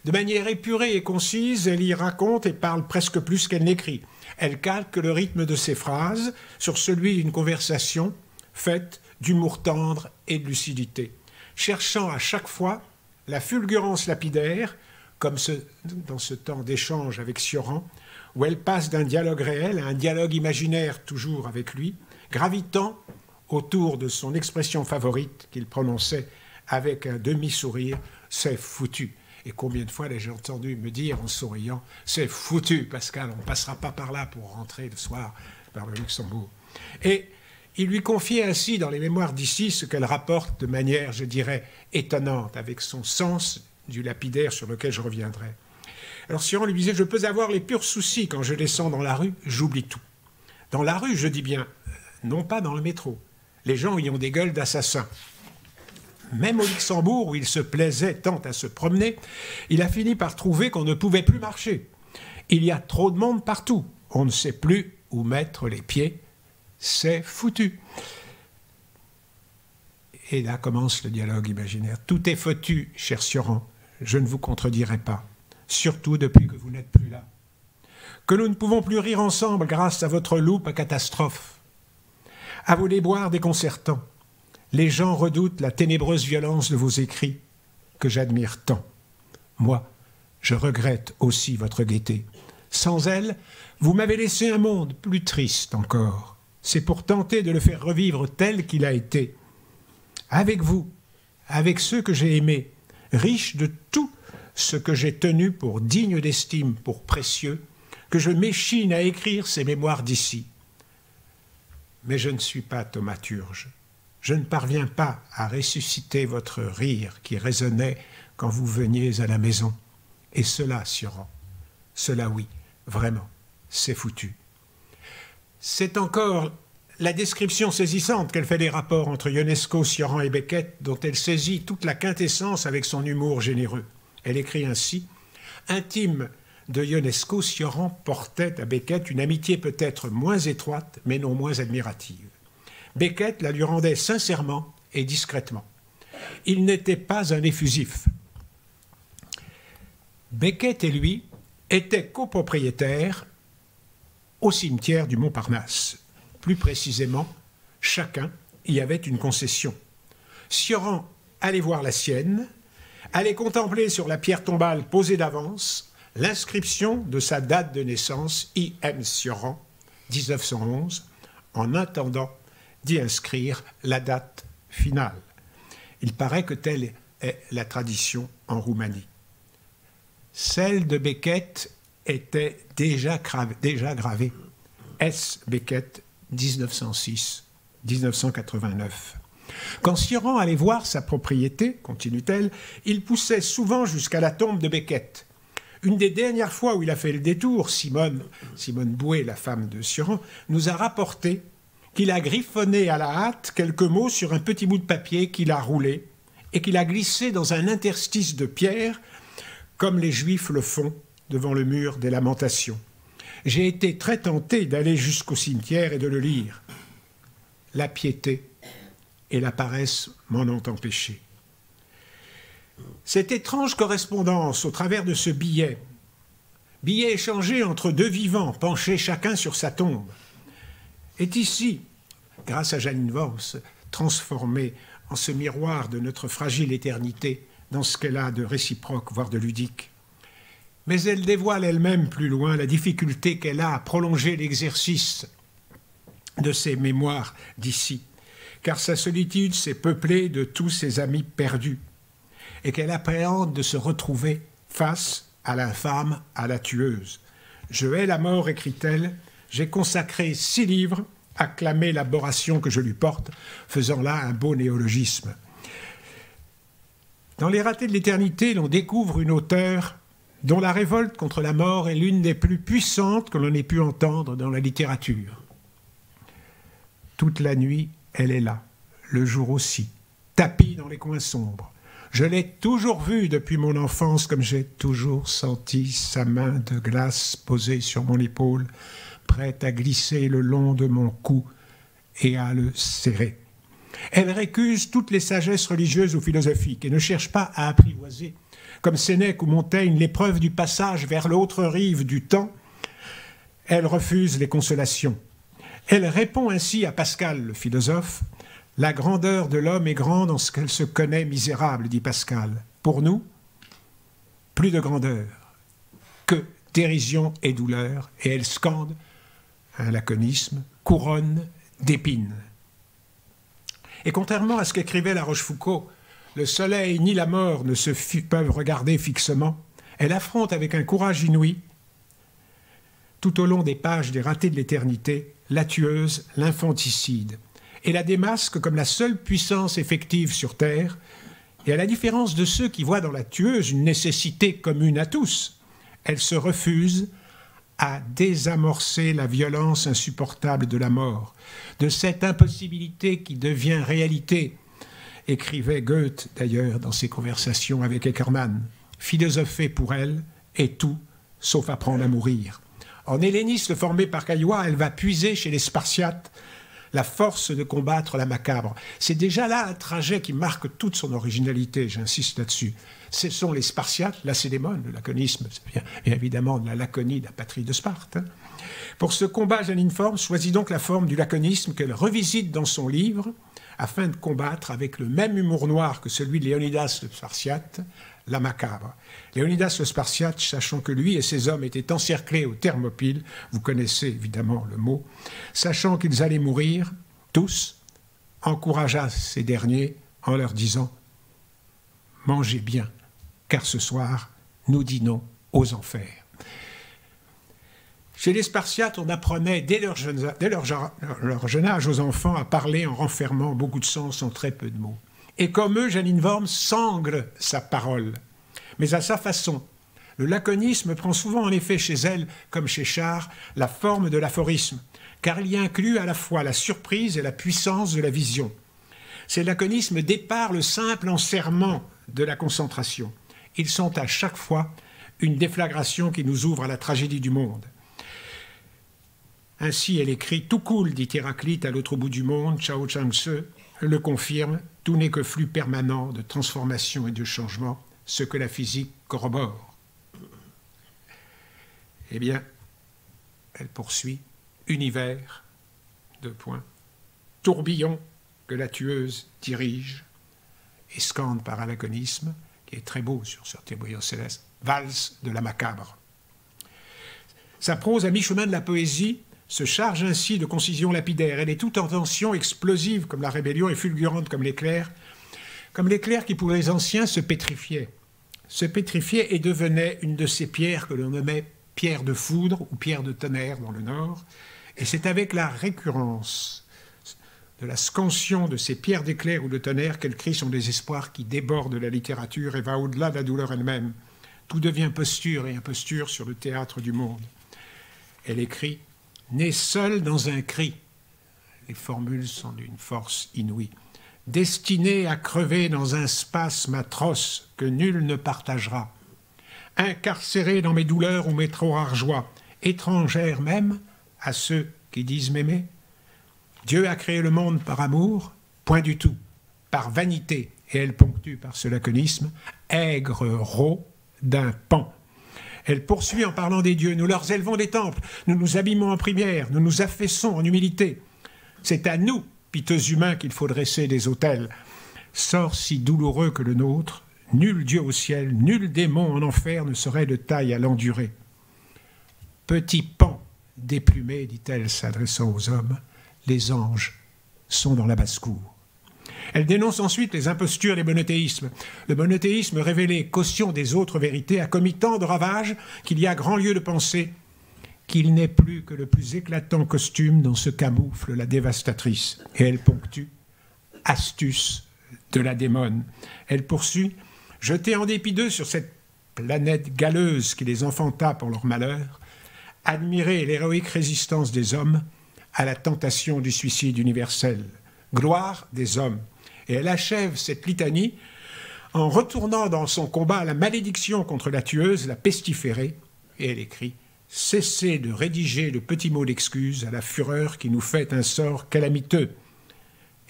E: De manière épurée et concise, elle y raconte et parle presque plus qu'elle n'écrit. Elle calque le rythme de ses phrases sur celui d'une conversation faite d'humour tendre et de lucidité, cherchant à chaque fois la fulgurance lapidaire, comme dans ce temps d'échange avec Sioran, où elle passe d'un dialogue réel à un dialogue imaginaire toujours avec lui, gravitant autour de son expression favorite qu'il prononçait avec un demi-sourire, « c'est foutu ». Et combien de fois l'ai-je entendu me dire en souriant « c'est foutu, Pascal, on ne passera pas par là pour rentrer le soir par le Luxembourg ». Et il lui confiait ainsi dans les mémoires d'ici ce qu'elle rapporte de manière, je dirais, étonnante, avec son sens du lapidaire sur lequel je reviendrai. Alors Sioran lui disait « Je peux avoir les purs soucis quand je descends dans la rue, j'oublie tout. » Dans la rue, je dis bien, non pas dans le métro. Les gens y ont des gueules d'assassins. Même au Luxembourg, où il se plaisait tant à se promener, il a fini par trouver qu'on ne pouvait plus marcher. Il y a trop de monde partout. On ne sait plus où mettre les pieds. C'est foutu. Et là commence le dialogue imaginaire. Tout est foutu, cher Sioran. Je ne vous contredirai pas. Surtout depuis que vous n'êtes plus là. Que nous ne pouvons plus rire ensemble grâce à votre loupe à catastrophe. À vos déboires déconcertants. Les gens redoutent la ténébreuse violence de vos écrits, que j'admire tant. Moi, je regrette aussi votre gaieté. Sans elle, vous m'avez laissé un monde plus triste encore. C'est pour tenter de le faire revivre tel qu'il a été. Avec vous, avec ceux que j'ai aimés, riches de tout ce que j'ai tenu pour digne d'estime, pour précieux, que je m'échine à écrire ces mémoires d'ici. Mais je ne suis pas thaumaturge. Je ne parviens pas à ressusciter votre rire qui résonnait quand vous veniez à la maison. Et cela, Sioran, cela oui, vraiment, c'est foutu. C'est encore la description saisissante qu'elle fait des rapports entre Ionesco, Sioran et Beckett, dont elle saisit toute la quintessence avec son humour généreux. Elle écrit ainsi « Intime de Ionesco, Sioran portait à Beckett une amitié peut-être moins étroite, mais non moins admirative. Beckett la lui rendait sincèrement et discrètement. Il n'était pas un effusif. Beckett et lui étaient copropriétaires au cimetière du Montparnasse. Plus précisément, chacun y avait une concession. Sioran allait voir la sienne, allait contempler sur la pierre tombale posée d'avance l'inscription de sa date de naissance, I.M. Sioran, 1911, en attendant d'y inscrire la date finale. Il paraît que telle est la tradition en Roumanie. Celle de Beckett était déjà gravée. S. Beckett, 1906-1989. Quand Sioran allait voir sa propriété, continue-t-elle, il poussait souvent jusqu'à la tombe de Beckett. Une des dernières fois où il a fait le détour, Simone Bouet, la femme de Sioran, nous a rapporté qu'il a griffonné à la hâte quelques mots sur un petit bout de papier qu'il a roulé et qu'il a glissé dans un interstice de pierre, comme les Juifs le font devant le mur des lamentations. J'ai été très tenté d'aller jusqu'au cimetière et de le lire. La piété et la paresse m'en ont empêché. Cette étrange correspondance au travers de ce billet échangé entre deux vivants penchés chacun sur sa tombe, est ici, grâce à Janine Worms, transformée en ce miroir de notre fragile éternité dans ce qu'elle a de réciproque, voire de ludique. Mais elle dévoile elle-même plus loin la difficulté qu'elle a à prolonger l'exercice de ses mémoires d'ici, car sa solitude s'est peuplée de tous ses amis perdus, et qu'elle appréhende de se retrouver face à l'infâme, à la tueuse. « Je hais la mort », écrit-elle, « j'ai consacré 6 livres à clamer l'aberration que je lui porte, faisant là un beau néologisme. » Dans Les ratés de l'éternité, l'on découvre une auteure dont la révolte contre la mort est l'une des plus puissantes que l'on ait pu entendre dans la littérature. Toute la nuit, elle est là, le jour aussi, tapie dans les coins sombres. Je l'ai toujours vue depuis mon enfance, comme j'ai toujours senti sa main de glace posée sur mon épaule, prête à glisser le long de mon cou et à le serrer. Elle récuse toutes les sagesses religieuses ou philosophiques et ne cherche pas à apprivoiser, comme Sénèque ou Montaigne, l'épreuve du passage vers l'autre rive du temps. Elle refuse les consolations. Elle répond ainsi à Pascal, le philosophe. « La grandeur de l'homme est grande en ce qu'elle se connaît misérable, dit Pascal. Pour nous, plus de grandeur que dérision et douleur. » Et elle scande un laconisme, couronne d'épines. Et contrairement à ce qu'écrivait La Rochefoucauld, le soleil ni la mort ne se peuvent regarder fixement, elle affronte avec un courage inouï, tout au long des pages des ratés de l'éternité, la tueuse, l'infanticide, et la démasque comme la seule puissance effective sur Terre, et à la différence de ceux qui voient dans la tueuse une nécessité commune à tous, elle se refuse à désamorcer la violence insupportable de la mort, de cette impossibilité qui devient réalité, écrivait Goethe d'ailleurs dans ses conversations avec Eckermann. Philosopher pour elle est tout, sauf apprendre à mourir. En helléniste formé par Caillois, elle va puiser chez les Spartiates la force de combattre la macabre. C'est déjà là un trajet qui marque toute son originalité, j'insiste là-dessus. Ce sont les Spartiates, Lacédémone, le laconisme, c'est bien évidemment de la Laconie, de la patrie de Sparte. Pour ce combat, Janine Worms choisit donc la forme du laconisme qu'elle revisite dans son livre, afin de combattre avec le même humour noir que celui de Léonidas le Spartiate, la macabre. Léonidas le Spartiate, sachant que lui et ses hommes étaient encerclés aux Thermopyles, vous connaissez évidemment le mot, sachant qu'ils allaient mourir, tous, encouragea ces derniers en leur disant « Mangez bien, car ce soir, nous dînons aux enfers. » Chez les Spartiates, on apprenait dès leur jeune âge aux enfants à parler en renfermant beaucoup de sens en très peu de mots. Et comme eux, Janine Worms sangle sa parole, mais à sa façon. Le laconisme prend souvent en effet chez elle, comme chez Char, la forme de l'aphorisme, car il y inclut à la fois la surprise et la puissance de la vision. Ces laconismes déparent le simple enserrement de la concentration. Ils sont à chaque fois une déflagration qui nous ouvre à la tragédie du monde. Ainsi, elle écrit « Tout coule, dit Héraclite à l'autre bout du monde, Chao Chang-se le confirme, tout n'est que flux permanent de transformation et de changement, ce que la physique corrobore. » Eh bien, elle poursuit « Univers, tourbillon que la tueuse dirige, et scande par un laconisme, qui est très beau sur ce témoignage céleste, valse de la macabre. » Sa prose à mi-chemin de la poésie se charge ainsi de concision lapidaire. Elle est toute en tension, explosive comme la rébellion et fulgurante comme l'éclair qui pour les anciens se pétrifiait et devenait une de ces pierres que l'on nommait pierre de foudre ou pierre de tonnerre dans le Nord. Et c'est avec la récurrence de la scansion de ces pierres d'éclair ou de tonnerre qu'elle crie son désespoir qui déborde la littérature et va au-delà de la douleur elle-même. Tout devient posture et imposture sur le théâtre du monde. Elle écrit « Née seule dans un cri, Les formules sont d'une force inouïe. Destinée à crever dans un spasme atroce que nul ne partagera. Incarcérée dans mes douleurs ou mes trop rares joies, étrangère même à ceux qui disent m'aimer. Dieu a créé le monde par amour, point du tout, par vanité, et elle ponctue par ce laconisme, aigre rot d'un pan. Elle poursuit en parlant des dieux, nous leur élevons des temples, nous nous abîmons en prière, nous nous affaissons en humilité. C'est à nous, piteux humains, qu'il faut dresser des autels. Sort si douloureux que le nôtre, nul dieu au ciel, nul démon en enfer ne serait de taille à l'endurer. Petit pan déplumé, dit-elle, s'adressant aux hommes, les anges sont dans la basse-cour. Elle dénonce ensuite les impostures des monothéismes. Le monothéisme révélé, caution des autres vérités, a commis tant de ravages qu'il y a grand lieu de penser qu'il n'est plus que le plus éclatant costume dont se camoufle la dévastatrice. Et elle ponctue « astuce de la démone ». Elle poursuit « jetés en dépit d'eux sur cette planète galeuse qui les enfanta pour leur malheur, admirer l'héroïque résistance des hommes à la tentation du suicide universel. Gloire des hommes ». Et elle achève cette litanie en retournant dans son combat la malédiction contre la tueuse, la pestiférée, et elle écrit « Cessez de rédiger le petit mot d'excuse à la fureur qui nous fait un sort calamiteux,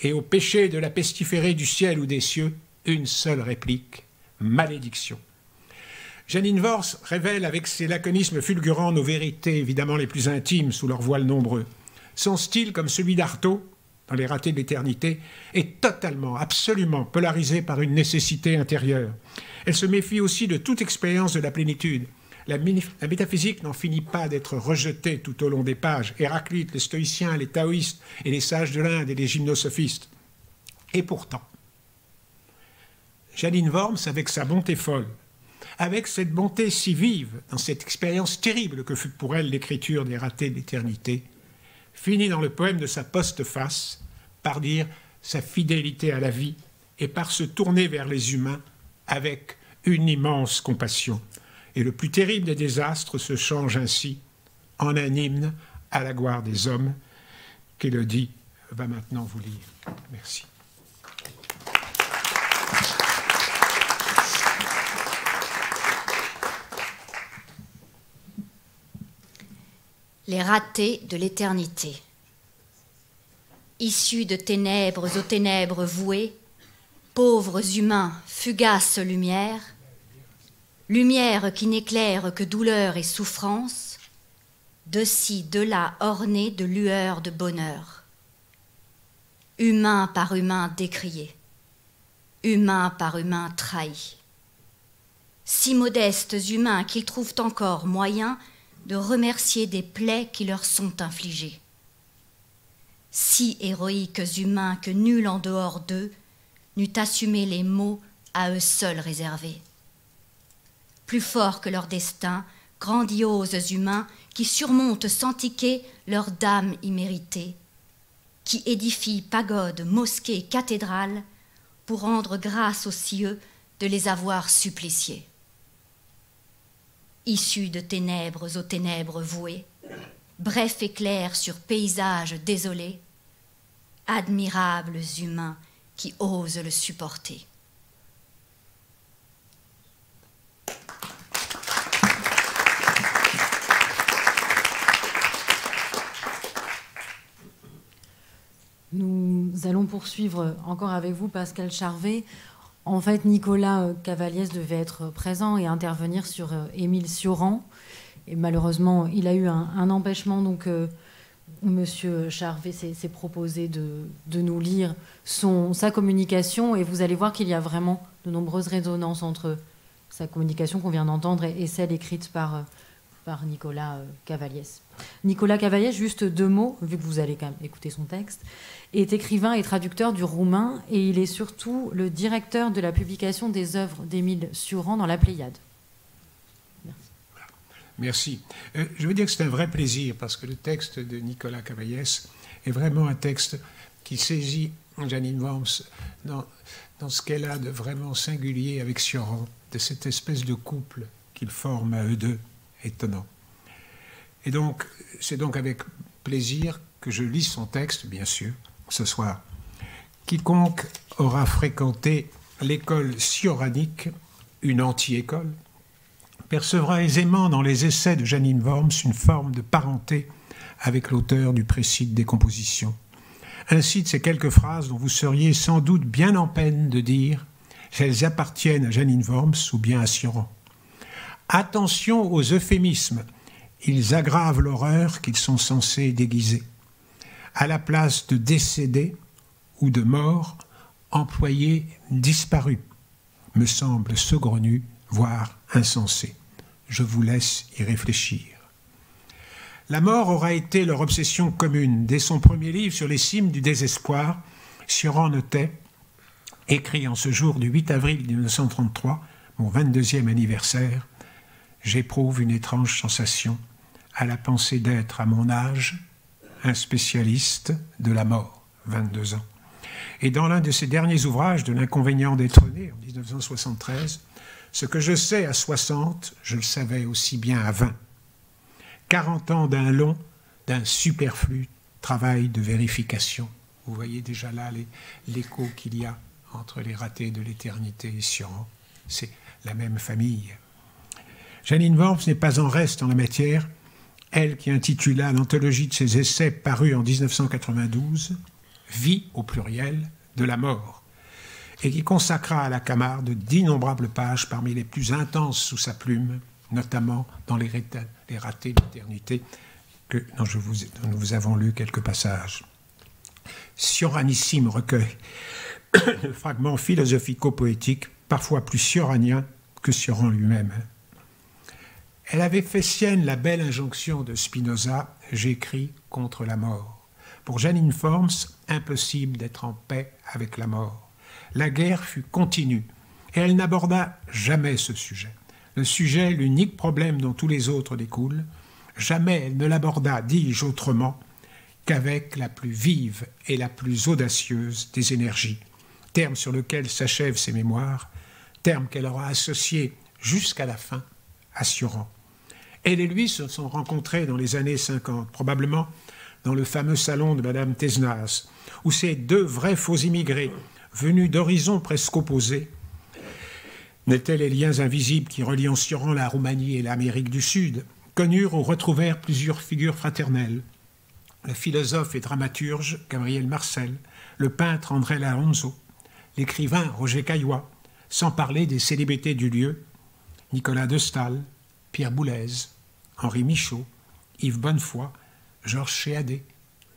E: et au péché de la pestiférée du ciel ou des cieux, une seule réplique, malédiction. » Janine Wors révèle avec ses laconismes fulgurants nos vérités évidemment les plus intimes sous leurs voiles nombreux. Son style, comme celui d'Artaud, dans Les ratés de l'éternité, est totalement, absolument polarisé par une nécessité intérieure. Elle se méfie aussi de toute expérience de la plénitude. La métaphysique n'en finit pas d'être rejetée tout au long des pages. Héraclite, les stoïciens, les taoïstes et les sages de l'Inde et les gymnosophistes. Et pourtant, Janine Worms, avec sa bonté folle, avec cette bonté si vive dans cette expérience terrible que fut pour elle l'écriture des ratés de l'éternité, finit dans le poème de sa postface par dire sa fidélité à la vie et par se tourner vers les humains avec une immense compassion. Et le plus terrible des désastres se change ainsi en un hymne à la gloire des hommes qu'Élodie va maintenant vous lire. Merci.
C: Les ratés de l'éternité. Issus de ténèbres aux ténèbres vouées, pauvres humains, fugace lumière, lumière qui n'éclaire que douleur et souffrance, de ci, de là ornée de lueurs de bonheur. Humain par humain décrié, humain par humain trahi. Si modestes humains qu'ils trouvent encore moyen de remercier des plaies qui leur sont infligées. Si héroïques humains que nul en dehors d'eux n'eût assumé les maux à eux seuls réservés. Plus forts que leur destin, grandioses humains qui surmontent sans tiquer leur dame imméritée, qui édifient pagodes, mosquées, cathédrales pour rendre grâce aux cieux de les avoir suppliciés. Issus de ténèbres aux ténèbres vouées, bref éclair sur paysage désolé, admirables humains qui osent le supporter.
A: Nous allons poursuivre encore avec vous, Pascal Charvet. En fait, Nicolas Cavaliès devait être présent et intervenir sur Émile Cioran. Et malheureusement, il a eu un empêchement. Donc, Monsieur Charvet s'est proposé de nous lire sa communication. Et vous allez voir qu'il y a vraiment de nombreuses résonances entre sa communication qu'on vient d'entendre et celle écrite par Nicolas Cavaliès. Nicolas Cavaliès, juste 2 mots, vu que vous allez quand même écouter son texte, est écrivain et traducteur du roumain et il est surtout le directeur de la publication des œuvres d'Émile Cioran dans la Pléiade.
E: Merci. Je veux dire que c'est un vrai plaisir parce que le texte de Nicolas Cavaliès est vraiment un texte qui saisit Janine Worms dans ce qu'elle a de vraiment singulier avec Cioran, de cette espèce de couple qu'ils forment à eux deux, étonnant. Et donc, c'est donc avec plaisir que je lise son texte, bien sûr, ce soir. Quiconque aura fréquenté l'école cioranique, une anti-école, percevra aisément dans les essais de Janine Worms une forme de parenté avec l'auteur du précis de décomposition. Ainsi de ces quelques phrases dont vous seriez sans doute bien en peine de dire qu'elles appartiennent à Janine Worms ou bien à Sioran. Attention aux euphémismes, ils aggravent l'horreur qu'ils sont censés déguiser. À la place de décédé ou de mort, employé disparu, me semble saugrenu, voire insensé. Je vous laisse y réfléchir. La mort aura été leur obsession commune. Dès son premier livre sur les cimes du désespoir, Sioran notait, écrit en ce jour du 8 avril 1933, mon 22e anniversaire, j'éprouve une étrange sensation à la pensée d'être à mon âge un spécialiste de la mort, 22 ans. Et dans l'un de ses derniers ouvrages de l'inconvénient d'être né, en 1973, ce que je sais à 60, je le savais aussi bien à 20. 40 ans d'un long, d'un superflu travail de vérification. Vous voyez déjà là l'écho qu'il y a entre les ratés de l'éternité et Sioran. C'est la même famille. Janine Worms n'est pas en reste en la matière, elle qui intitula l'anthologie de ses essais parue en 1992 « Vie au pluriel de la mort » et qui consacra à la Camarde d'innombrables pages parmi les plus intenses sous sa plume, notamment dans les ratés de l'éternité dont nous vous avons lu quelques passages. Sioranissime recueil de fragments philosophico-poétiques, parfois plus sioranien que Sioran lui-même. Elle avait fait sienne la belle injonction de Spinoza « J'écris contre la mort ». Pour Janine Worms, impossible d'être en paix avec la mort. La guerre fut continue et elle n'aborda jamais ce sujet. Le sujet, l'unique problème dont tous les autres découlent, jamais elle ne l'aborda, dis-je autrement, qu'avec la plus vive et la plus audacieuse des énergies, terme sur lequel s'achèvent ses mémoires, terme qu'elle aura associé jusqu'à la fin à Sioran. Elle et lui se sont rencontrés dans les années 50, probablement dans le fameux salon de Madame Tesnas, où ces deux vrais faux immigrés, venus d'horizons presque opposés, n'étaient les liens invisibles qui relient Sioran la Roumanie et l'Amérique du Sud, connurent ou retrouvèrent plusieurs figures fraternelles. Le philosophe et dramaturge Gabriel Marcel, le peintre André Alonso, l'écrivain Roger Caillois, sans parler des célébrités du lieu, Nicolas de Staël, Pierre Boulez, Henri Michaud, Yves Bonnefoy, Georges Chéadé,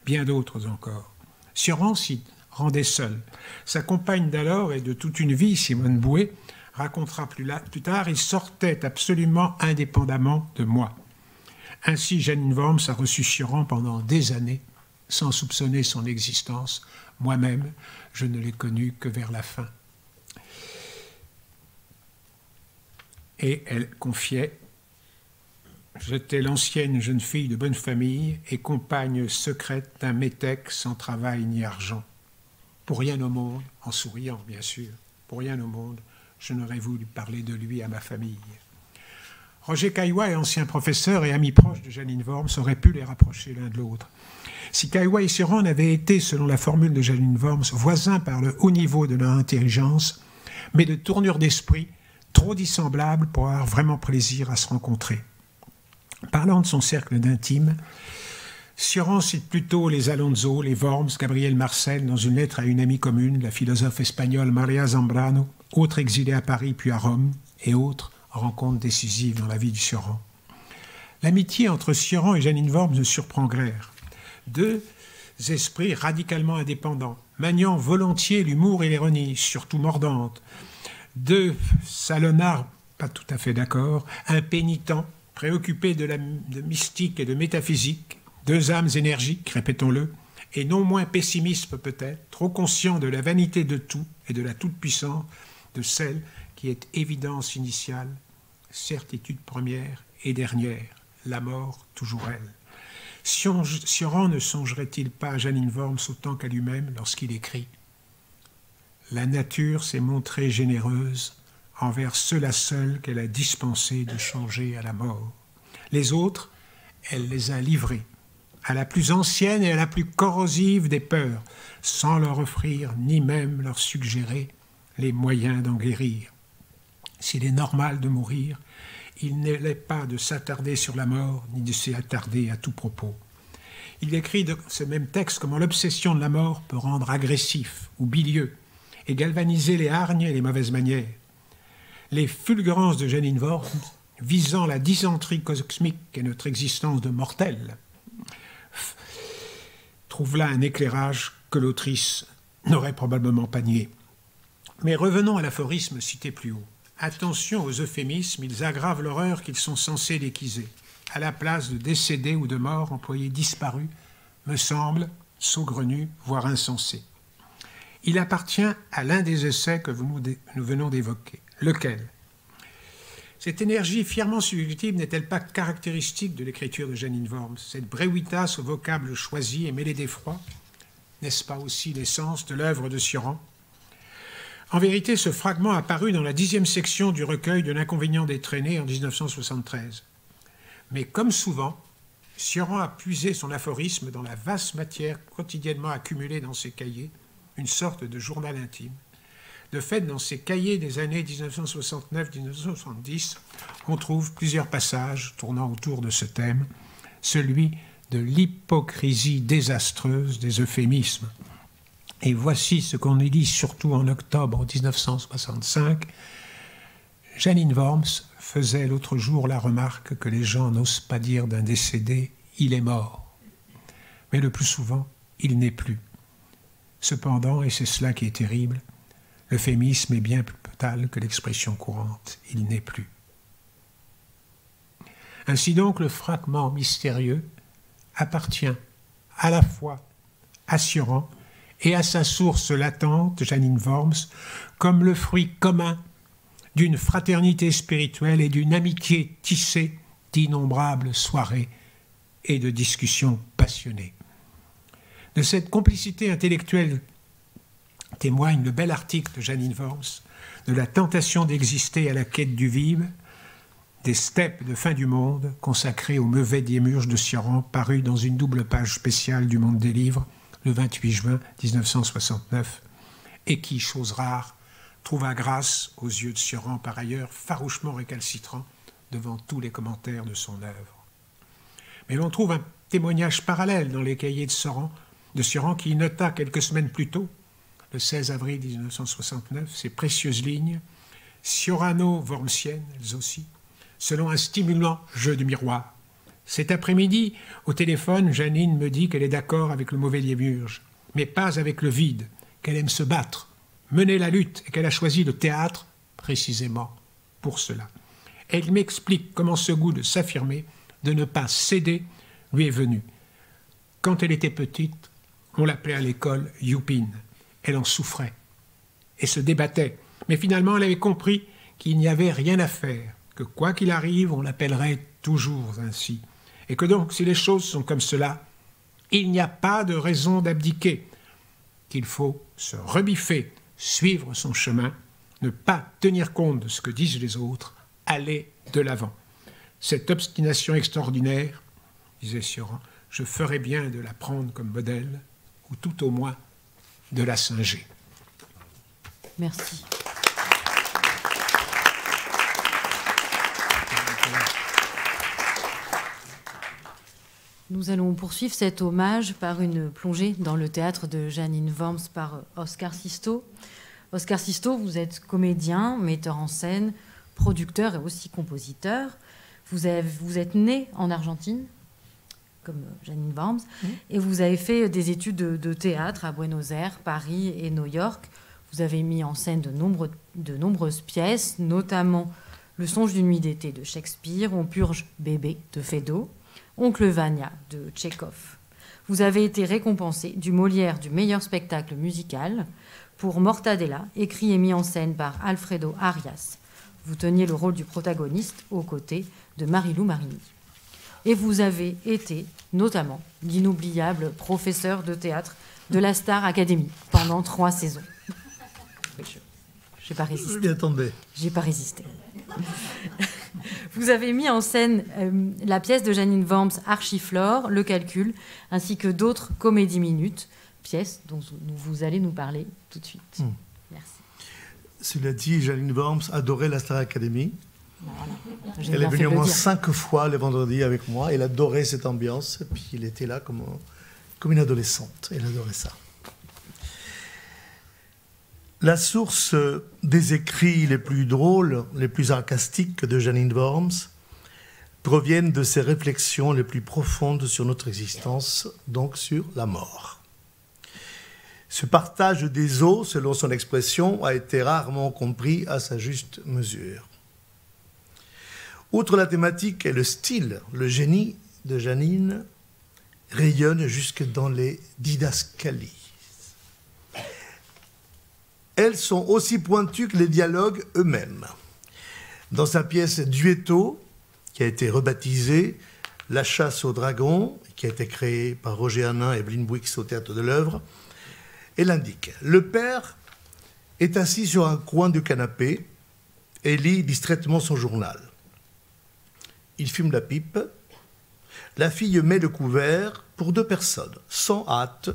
E: bien d'autres encore. Sioran s'y rendait seul. Sa compagne d'alors et de toute une vie, Simone Bouet, racontera plus tard, il sortait absolument indépendamment de moi. Ainsi, Janine Worms a reçu Sioran pendant des années, sans soupçonner son existence. Moi-même, je ne l'ai connu que vers la fin. Et elle confiait « J'étais l'ancienne jeune fille de bonne famille et compagne secrète d'un métèque sans travail ni argent. Pour rien au monde, en souriant bien sûr, pour rien au monde, je n'aurais voulu parler de lui à ma famille. » Roger Caillois est ancien professeur et ami proche de Janine Worms, aurait pu les rapprocher l'un de l'autre. Si Caillois et Sioran avaient été, selon la formule de Janine Worms, voisins par le haut niveau de leur intelligence, mais de tournure d'esprit trop dissemblables pour avoir vraiment plaisir à se rencontrer. Parlant de son cercle d'intime, Sioran cite plutôt les Alonso, les Worms, Gabriel Marcel, dans une lettre à une amie commune, la philosophe espagnole Maria Zambrano, autre exilée à Paris puis à Rome, et autre rencontre décisive dans la vie du Sioran. L'amitié entre Sioran et Janine Worms ne surprend guère. Deux esprits radicalement indépendants, maniant volontiers l'humour et l'ironie, surtout mordante. Deux salonnards, pas tout à fait d'accord, impénitents, préoccupés de mystique et de métaphysique, deux âmes énergiques, répétons-le, et non moins pessimistes peut-être, trop conscients de la vanité de tout et de la toute-puissance de celle qui est évidence initiale, certitude première et dernière, la mort toujours elle. Sioran ne songerait-il pas à Janine Worms autant qu'à lui-même lorsqu'il écrit « La nature s'est montrée généreuse envers ceux-là seuls qu'elle a dispensés de changer à la mort. Les autres, elle les a livrés à la plus ancienne et à la plus corrosive des peurs, sans leur offrir ni même leur suggérer les moyens d'en guérir. S'il est normal de mourir, il n'est pas de s'attarder sur la mort, ni de s'y attarder à tout propos. Il écrit dans ce même texte comment l'obsession de la mort peut rendre agressif ou bilieux et galvaniser les hargnes et les mauvaises manières. Les fulgurances de Janine Worms, visant la dysenterie cosmique et notre existence de mortels, trouvent là un éclairage que l'autrice n'aurait probablement pas nié. Mais revenons à l'aphorisme cité plus haut. Attention aux euphémismes, ils aggravent l'horreur qu'ils sont censés déguiser. À la place de décédé ou de mort, employer disparu me semble saugrenu, voire insensé. Il appartient à l'un des essais que nous venons d'évoquer. Lequel? Cette énergie fièrement subjective n'est-elle pas caractéristique de l'écriture de Janine Worms? Cette brevitas au vocable choisi et mêlé d'effroi, n'est-ce pas aussi l'essence de l'œuvre de Sioran? En vérité, ce fragment apparut dans la 10e section du recueil de l'Inconvénient des traînées en 1973. Mais comme souvent, Sioran a puisé son aphorisme dans la vaste matière quotidiennement accumulée dans ses cahiers, une sorte de journal intime. De fait, dans ces cahiers des années 1969-1970, on trouve plusieurs passages tournant autour de ce thème, celui de l'hypocrisie désastreuse des euphémismes. Et voici ce qu'on y lit surtout en octobre 1965. Janine Worms faisait l'autre jour la remarque que les gens n'osent pas dire d'un décédé « il est mort ». Mais le plus souvent, il n'est plus. Cependant, et c'est cela qui est terrible, l'euphémisme est bien plus brutal que l'expression courante « il n'est plus ». Ainsi donc, le fragment mystérieux appartient à la fois à Sioran et à sa source latente, Janine Worms, comme le fruit commun d'une fraternité spirituelle et d'une amitié tissée d'innombrables soirées et de discussions passionnées. De cette complicité intellectuelle témoigne le bel article de Janine Worms, de la tentation d'exister à la quête du vide, des steppes de fin du monde, consacré au mauvais démiurge de Sioran, paru dans une double page spéciale du Monde des Livres, le 28 juin 1969, et qui, chose rare, trouva grâce aux yeux de Sioran, par ailleurs farouchement récalcitrant devant tous les commentaires de son œuvre. Mais l'on trouve un témoignage parallèle dans les cahiers de Sioran qui nota quelques semaines plus tôt, le 16 avril 1969, ces précieuses lignes, Ciorano-Wormsiennes, elles aussi, selon un stimulant jeu de miroir. Cet après-midi, au téléphone, Janine me dit qu'elle est d'accord avec le mauvais démiurge, mais pas avec le vide, qu'elle aime se battre, mener la lutte et qu'elle a choisi le théâtre précisément pour cela. Elle m'explique comment ce goût de s'affirmer, de ne pas céder, lui est venu. Quand elle était petite, on l'appelait à l'école Youpine. Elle en souffrait et se débattait, mais finalement elle avait compris qu'il n'y avait rien à faire, que quoi qu'il arrive, on l'appellerait toujours ainsi. Et que donc, si les choses sont comme cela, il n'y a pas de raison d'abdiquer, qu'il faut se rebiffer, suivre son chemin, ne pas tenir compte de ce que disent les autres, aller de l'avant. Cette obstination extraordinaire, disait Sioran, je ferais bien de la prendre comme modèle, ou tout au moins de la singer.
A: Merci. Nous allons poursuivre cet hommage par une plongée dans le théâtre de Janine Worms par Oscar Sisto. Oscar Sisto, vous êtes comédien, metteur en scène, producteur et aussi compositeur. Vous êtes né en Argentine, comme Janine Worms, et vous avez fait des études de théâtre à Buenos Aires, Paris et New York. Vous avez mis en scène de nombreuses pièces, notamment Le songe d'une nuit d'été de Shakespeare, On purge bébé de Feydeau, Oncle Vania de Tchekhov. Vous avez été récompensé du Molière du meilleur spectacle musical pour Mortadella, écrit et mis en scène par Alfredo Arias. Vous teniez le rôle du protagoniste aux côtés de Marilou Marini. Et vous avez été notamment l'inoubliable professeur de théâtre de la Star Academy pendant 3 saisons. J'ai pas résisté.
F: Je m'y attendais.
A: J'ai pas résisté. Vous avez mis en scène la pièce de Jeanine Worms, Archiflore, Le Calcul, ainsi que d'autres comédies minutes, pièces dont vous allez nous parler tout de suite. Merci.
F: Cela dit, Jeanine Worms adorait la Star Academy.
A: Voilà.
F: Elle est venue au moins 5 fois les vendredis avec moi. Elle adorait cette ambiance. Et puis elle était là comme une adolescente. Elle adorait ça. La source des écrits les plus drôles, les plus sarcastiques de Jeanine Worms proviennent de ses réflexions les plus profondes sur notre existence, donc sur la mort. Ce partage des eaux, selon son expression, a été rarement compris à sa juste mesure. Outre la thématique et le style, le génie de Jeanine rayonne jusque dans les didascalies. Elles sont aussi pointues que les dialogues eux-mêmes. Dans sa pièce Duetto, qui a été rebaptisée La chasse au dragon, qui a été créée par Roger Hanin et Evelyne Bouix au Théâtre de l'Œuvre, elle indique « Le père est assis sur un coin du canapé et lit distraitement son journal. Il fume la pipe. La fille met le couvert pour 2 personnes, sans hâte,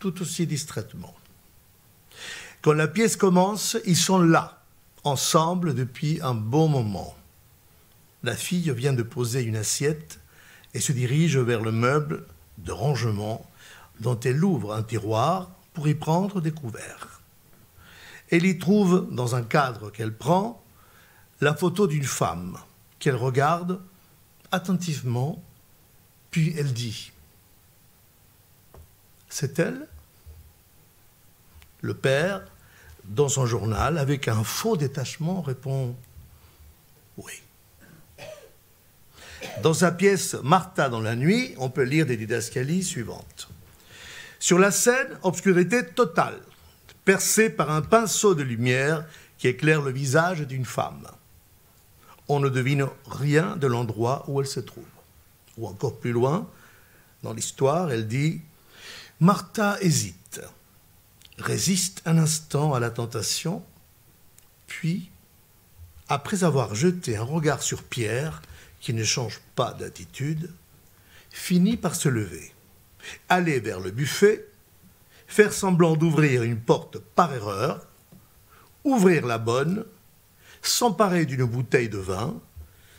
F: tout aussi distraitement. Quand la pièce commence, ils sont là, ensemble depuis un bon moment. La fille vient de poser une assiette et se dirige vers le meuble de rangement dont elle ouvre un tiroir pour y prendre des couverts. Elle y trouve, dans un cadre qu'elle prend, la photo d'une femme qu'elle regarde attentivement, puis elle dit « C'est elle ?» Le père, dans son journal, avec un faux détachement, répond « Oui ». Dans sa pièce « Martha dans la nuit », on peut lire des didascalies suivantes. Sur la scène, obscurité totale, percée par un pinceau de lumière qui éclaire le visage d'une femme. On ne devine rien de l'endroit où elle se trouve. Ou encore plus loin, dans l'histoire, elle dit « Martha hésite, résiste un instant à la tentation, puis, après avoir jeté un regard sur Pierre, qui ne change pas d'attitude, finit par se lever, aller vers le buffet, faire semblant d'ouvrir une porte par erreur, ouvrir la bonne, s'emparer d'une bouteille de vin,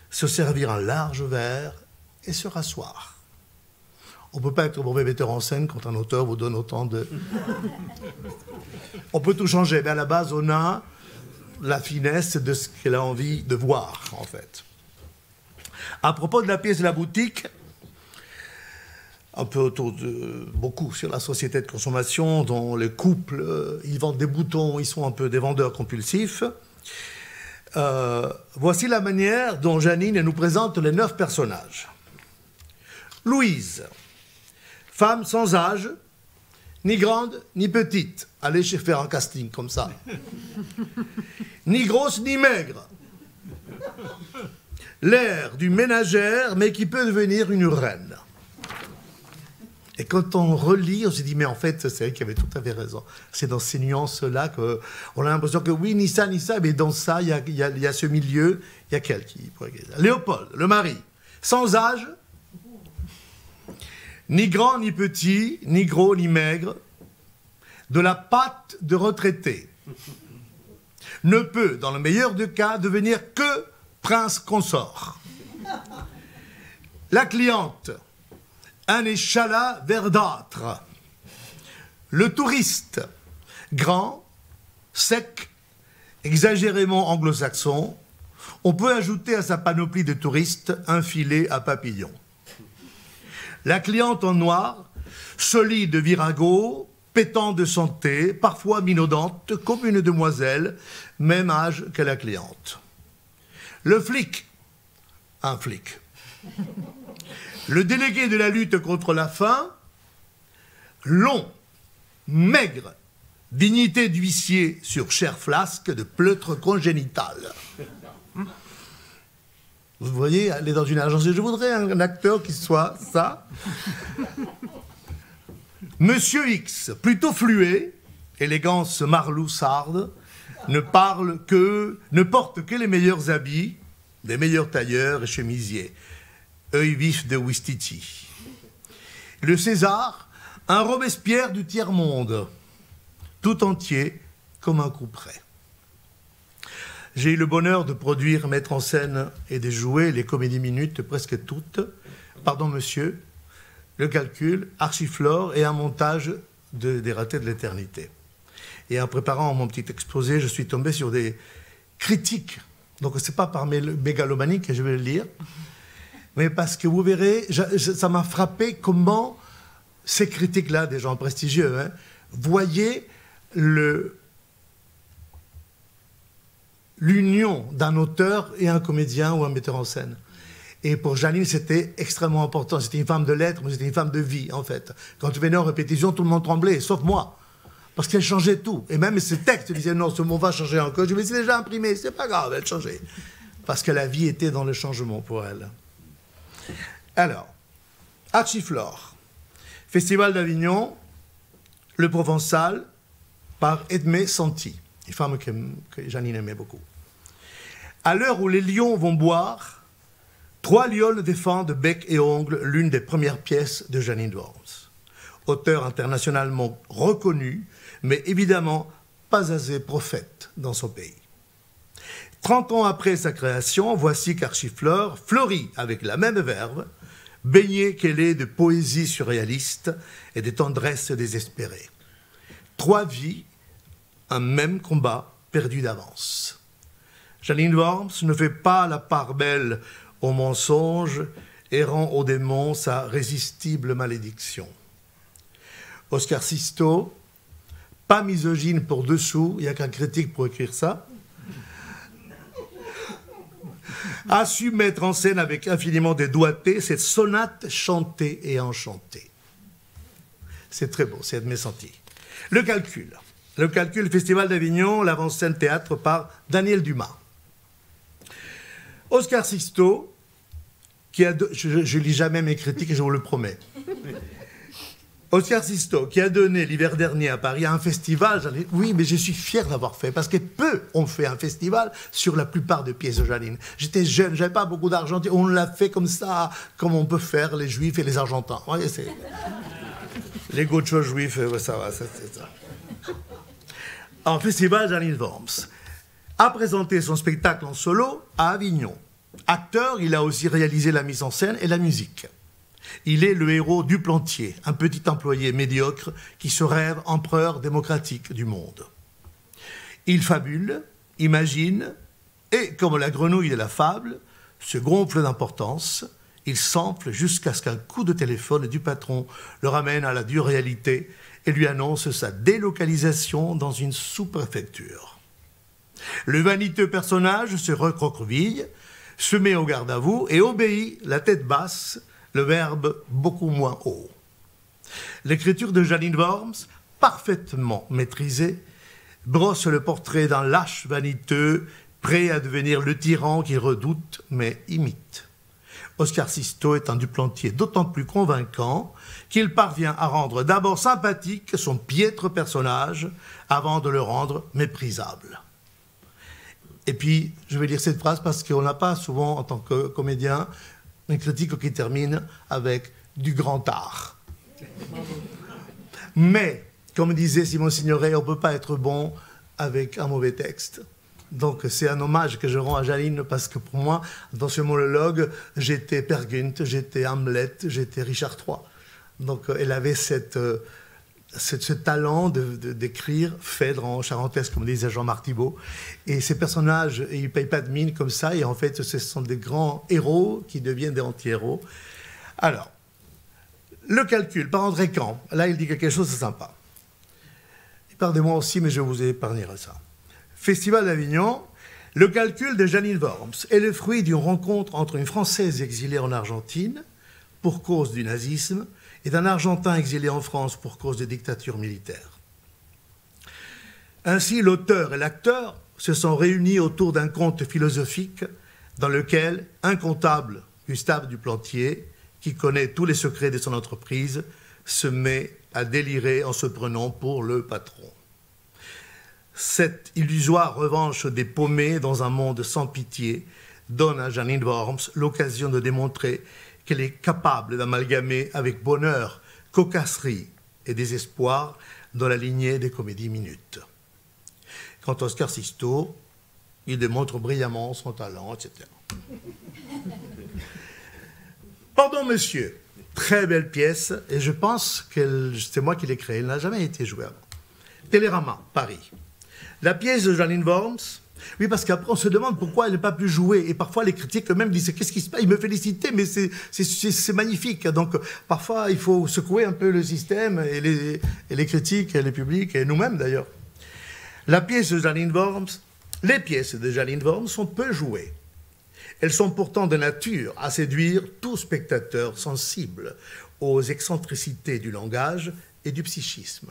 F: se servir un large verre et se rasseoir. » On ne peut pas être mauvais metteur en scène quand un auteur vous donne autant de... On peut tout changer, mais à la base, on a la finesse de ce qu'elle a envie de voir, en fait. À propos de la pièce de la boutique, un peu autour de... beaucoup sur la société de consommation, dont les couples, ils vendent des boutons, ils sont un peu des vendeurs compulsifs. Voici la manière dont Jeanine nous présente les 9 personnages. Louise, femme sans âge, ni grande ni petite. Allez faire un casting comme ça. Ni grosse ni maigre. L'air d'une ménagère, mais qui peut devenir une reine. Et quand on relit, on se dit, mais en fait, c'est elle qui avait tout à fait raison. C'est dans ces nuances-là qu'on a l'impression que oui, ni ça, mais dans ça, il y a ce milieu, il y a quel qui pourrait... Léopold, le mari, sans âge, ni grand ni petit, ni gros ni maigre, de la patte de retraité, ne peut, dans le meilleur des cas, devenir que prince consort. La cliente, un échalas verdâtre. Le touriste, grand, sec, exagérément anglo-saxon. On peut ajouter à sa panoplie de touristes un filet à papillons. La cliente en noir, solide virago, pétant de santé, parfois minaudante, comme une demoiselle, même âge que la cliente. Le flic, un flic. Le délégué de la lutte contre la faim, long, maigre, dignité d'huissier sur chair flasque de pleutre congénital. Vous voyez, aller dans une agence, je voudrais un acteur qui soit ça. Monsieur X, plutôt fluet, élégance marloussarde, ne porte que les meilleurs habits, des meilleurs tailleurs et chemisiers. Œil vif de Ouistiti. Le César, un Robespierre du tiers-monde, tout entier comme un coup près. J'ai eu le bonheur de produire, mettre en scène et de jouer les comédies minutes presque toutes. Pardon, monsieur, Le Calcul, Archiflore et un montage des Ratés de l'éternité. Et en préparant mon petit exposé, je suis tombé sur des critiques. Donc ce n'est pas par mégalomanie que je vais le lire, mais parce que vous verrez, ça m'a frappé comment ces critiques-là, des gens prestigieux, voyaient l'union d'un auteur et un comédien ou un metteur en scène. Et pour Janine, c'était extrêmement important. C'était une femme de lettres, mais c'était une femme de vie, en fait. Quand tu venais en répétition, tout le monde tremblait, sauf moi. Parce qu'elle changeait tout. Et même ses textes disaient, non, ce mot va changer encore. Je me dis, c'est déjà imprimé, c'est pas grave, elle changeait. Parce que la vie était dans le changement pour elle. Alors, Archiflore, Festival d'Avignon, Le Provençal, par Edmé Santi, une femme que Janine aimait beaucoup. À l'heure où les lions vont boire, 3 lioles défendent bec et ongle l'une des premières pièces de Janine Worms. Auteur internationalement reconnu, mais évidemment pas assez prophète dans son pays. 30 ans après sa création, voici qu'Archiflore fleurit avec la même verve, baignée qu'elle est de poésie surréaliste et de tendresse désespérée. 3 vies, un même combat perdu d'avance. Janine Worms ne fait pas la part belle au mensonge et rend au démon sa résistible malédiction. Oscar Sisto, pas misogyne pour dessous, il n'y a qu'un critique pour écrire ça, a su mettre en scène avec infiniment de doigté cette sonate chantée et enchantée. C'est très beau, c'est Edmé Santi. Le Calcul, Festival d'Avignon, l'avant-scène théâtre par Daniel Dumas. Oscar Sisto, je lis jamais mes critiques et je vous le promets. Oscar Sisto, qui a donné l'hiver dernier à Paris un festival, oui, mais je suis fier d'avoir fait, parce que peu ont fait un festival sur la plupart des pièces de Janine. J'étais jeune, j'avais pas beaucoup d'argent, on l'a fait comme ça, comme on peut faire les Juifs et les Argentins. Ouais, les gauchos juifs, ça va, c'est ça. En festival, Janine Worms a présenté son spectacle en solo à Avignon. Acteur, il a aussi réalisé la mise en scène et la musique. Il est le héros du Plantier, un petit employé médiocre qui se rêve empereur démocratique du monde. Il fabule, imagine, et comme la grenouille de la fable, se gonfle d'importance, il s'enfle jusqu'à ce qu'un coup de téléphone du patron le ramène à la dure réalité et lui annonce sa délocalisation dans une sous-préfecture. Le vaniteux personnage se recroqueville, se met au garde à vous et obéit, la tête basse, le verbe beaucoup moins haut. L'écriture de Janine Worms, parfaitement maîtrisée, brosse le portrait d'un lâche vaniteux, prêt à devenir le tyran qu'il redoute mais imite. Oscar Sisto est un Duplantier d'autant plus convaincant qu'il parvient à rendre d'abord sympathique son piètre personnage avant de le rendre méprisable. Et puis, je vais lire cette phrase parce qu'on n'a pas souvent, en tant que comédien, une critique qui termine avec du grand art. Mais, comme disait Simon Signoret, on ne peut pas être bon avec un mauvais texte. Donc c'est un hommage que je rends à Janine parce que pour moi, dans ce monologue, j'étais Per Gynt, j'étais Hamlet, j'étais Richard III. Donc elle avait ce talent d'écrire Phèdre en charentaise, comme disait Jean-Marc Thibault. Et ces personnages, ils ne payent pas de mine comme ça. Et en fait, ce sont des grands héros qui deviennent des anti-héros. Alors, Le Calcul, par André Camp. Là, il dit quelque chose de sympa. Il parle de moi aussi, mais je vous épargnerai ça. Festival d'Avignon, Le Calcul de Janine Worms est le fruit d'une rencontre entre une Française exilée en Argentine pour cause du nazisme et d'un Argentin exilé en France pour cause de dictature militaire. Ainsi, l'auteur et l'acteur se sont réunis autour d'un conte philosophique dans lequel un comptable, Gustave Duplantier, qui connaît tous les secrets de son entreprise, se met à délirer en se prenant pour le patron. Cette illusoire revanche des paumés dans un monde sans pitié donne à Janine Worms l'occasion de démontrer qu'elle est capable d'amalgamer avec bonheur cocasserie et désespoir dans la lignée des comédies minutes. Quant à Oscar Sisto, il démontre brillamment son talent, etc. Pardon, monsieur. Très belle pièce, et je pense que c'est moi qui l'ai créée. Elle n'a jamais été jouée avant. Télérama, Paris. La pièce de Janine Worms, oui, parce qu'après on se demande pourquoi elle n'est pas plus jouée, et parfois les critiques eux-mêmes disent qu'est-ce qui se passe, ils me félicitaient, mais c'est magnifique. Donc parfois il faut secouer un peu le système, et les critiques, et les publics, et nous-mêmes d'ailleurs. La pièce de Janine Worms, les pièces de Janine Worms sont peu jouées. Elles sont pourtant de nature à séduire tout spectateur sensible aux excentricités du langage et du psychisme.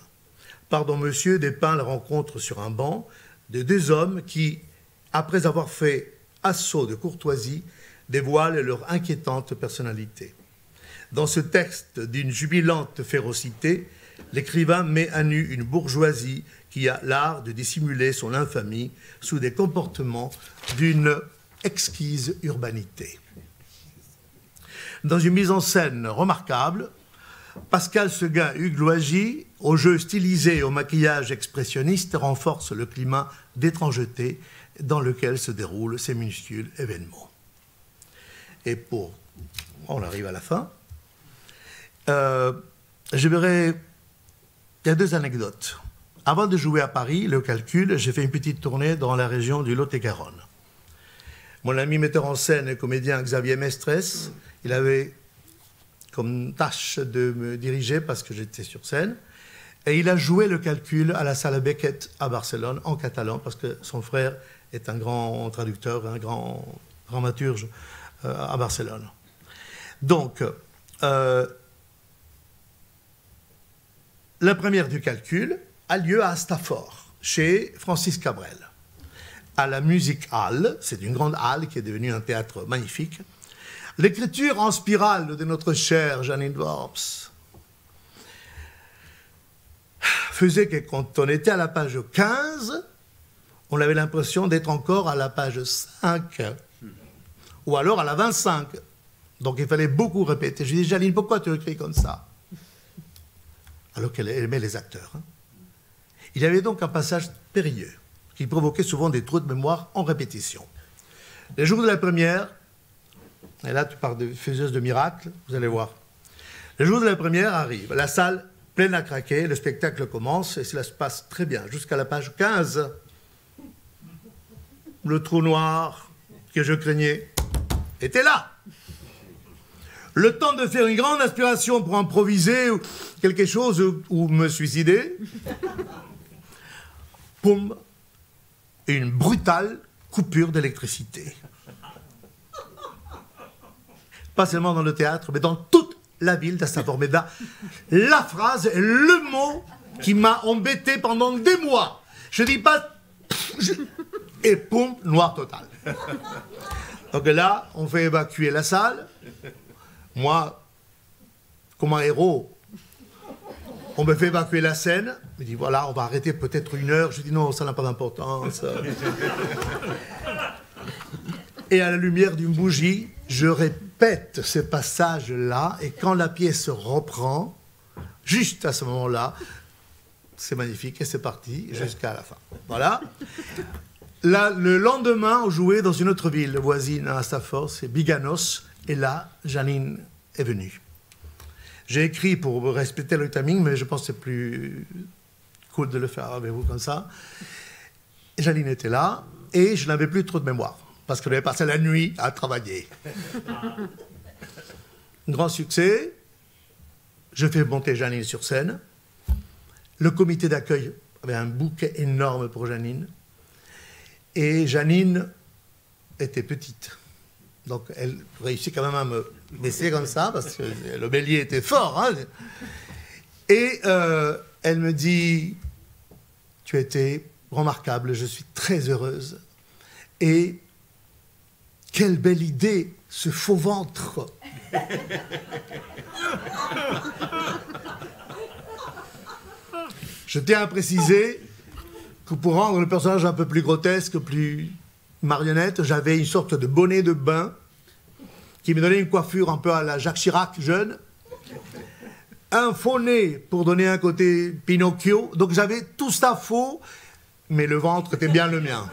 F: Pardon, monsieur dépeint la rencontre sur un banc de deux hommes qui, après avoir fait assaut de courtoisie, dévoilent leur inquiétante personnalité. Dans ce texte d'une jubilante férocité, l'écrivain met à nu une bourgeoisie qui a l'art de dissimuler son infamie sous des comportements d'une exquise urbanité. Dans une mise en scène remarquable, Pascal Seguin-Hugues Loisy, au jeu stylisé et au maquillage expressionniste, renforce le climat d'étrangeté dans lequel se déroulent ces minuscules événements. Et on arrive à la fin, il y a deux anecdotes. Avant de jouer à Paris, le calcul, j'ai fait une petite tournée dans la région du Lot-et-Garonne. Mon ami metteur en scène et comédien Xavier Mestres, il avait comme tâche de me diriger parce que j'étais sur scène. Et il a joué le calcul à la Sala Beckett à Barcelone, en catalan, parce que son frère est un grand traducteur, un grand dramaturge à Barcelone. Donc, la première du calcul a lieu à Stafford, chez Francis Cabrel, à la Music Hall. C'est une grande halle qui est devenue un théâtre magnifique. L'écriture en spirale de notre chère Janine Worms faisait que quand on était à la page 15, on avait l'impression d'être encore à la page 5, ou alors à la 25. Donc il fallait beaucoup répéter. Je dis, Janine, pourquoi tu écris comme ça? Alors qu'elle aimait les acteurs. Il y avait donc un passage périlleux qui provoquait souvent des trous de mémoire en répétition. Les jours de la première, et là tu parles de faiseuse de miracles, vous allez voir. Les jours de la première arrivent, la salle pleine à craquer, le spectacle commence et cela se passe très bien, jusqu'à la page 15. Le trou noir que je craignais était là. Le temps de faire une grande aspiration pour improviser ou quelque chose ou me suicider. Poum, une brutale coupure d'électricité. Pas seulement dans le théâtre, mais dans toute la ville d'Assaformeda. La phrase, le mot qui m'a embêté pendant des mois. Je dis pas... Et poum, noir total. Donc là, on fait évacuer la salle. Moi, comme un héros, on me fait évacuer la scène. Je me dis, voilà, on va arrêter peut-être 1 heure. Je dis, non, ça n'a pas d'importance. Et à la lumière d'une bougie, je répète ce passage-là. Et quand la pièce reprend, juste à ce moment-là, c'est magnifique et c'est parti jusqu'à la fin. Voilà. Là, le lendemain, on jouait dans une autre ville voisine à Stafford, c'est Biganos. Et là, Janine est venue. J'ai écrit pour respecter le timing, mais je pense que c'est plus cool de le faire avec vous comme ça. Et Janine était là, et je n'avais plus trop de mémoire, parce qu'elle avait passé la nuit à travailler. Un grand succès. Je fais monter Janine sur scène. Le comité d'accueil avait un bouquet énorme pour Janine. Et Janine était petite. Donc elle réussit quand même à me baisser comme ça, parce que le bélier était fort. Hein. Et elle me dit, tu as été remarquable, je suis très heureuse. Et quelle belle idée, ce faux ventre. Je tiens à préciser pour rendre le personnage un peu plus grotesque, plus marionnette, j'avais une sorte de bonnet de bain qui me donnait une coiffure un peu à la Jacques Chirac jeune, un faux nez pour donner un côté Pinocchio, donc j'avais tout ça faux, mais le ventre était bien le mien.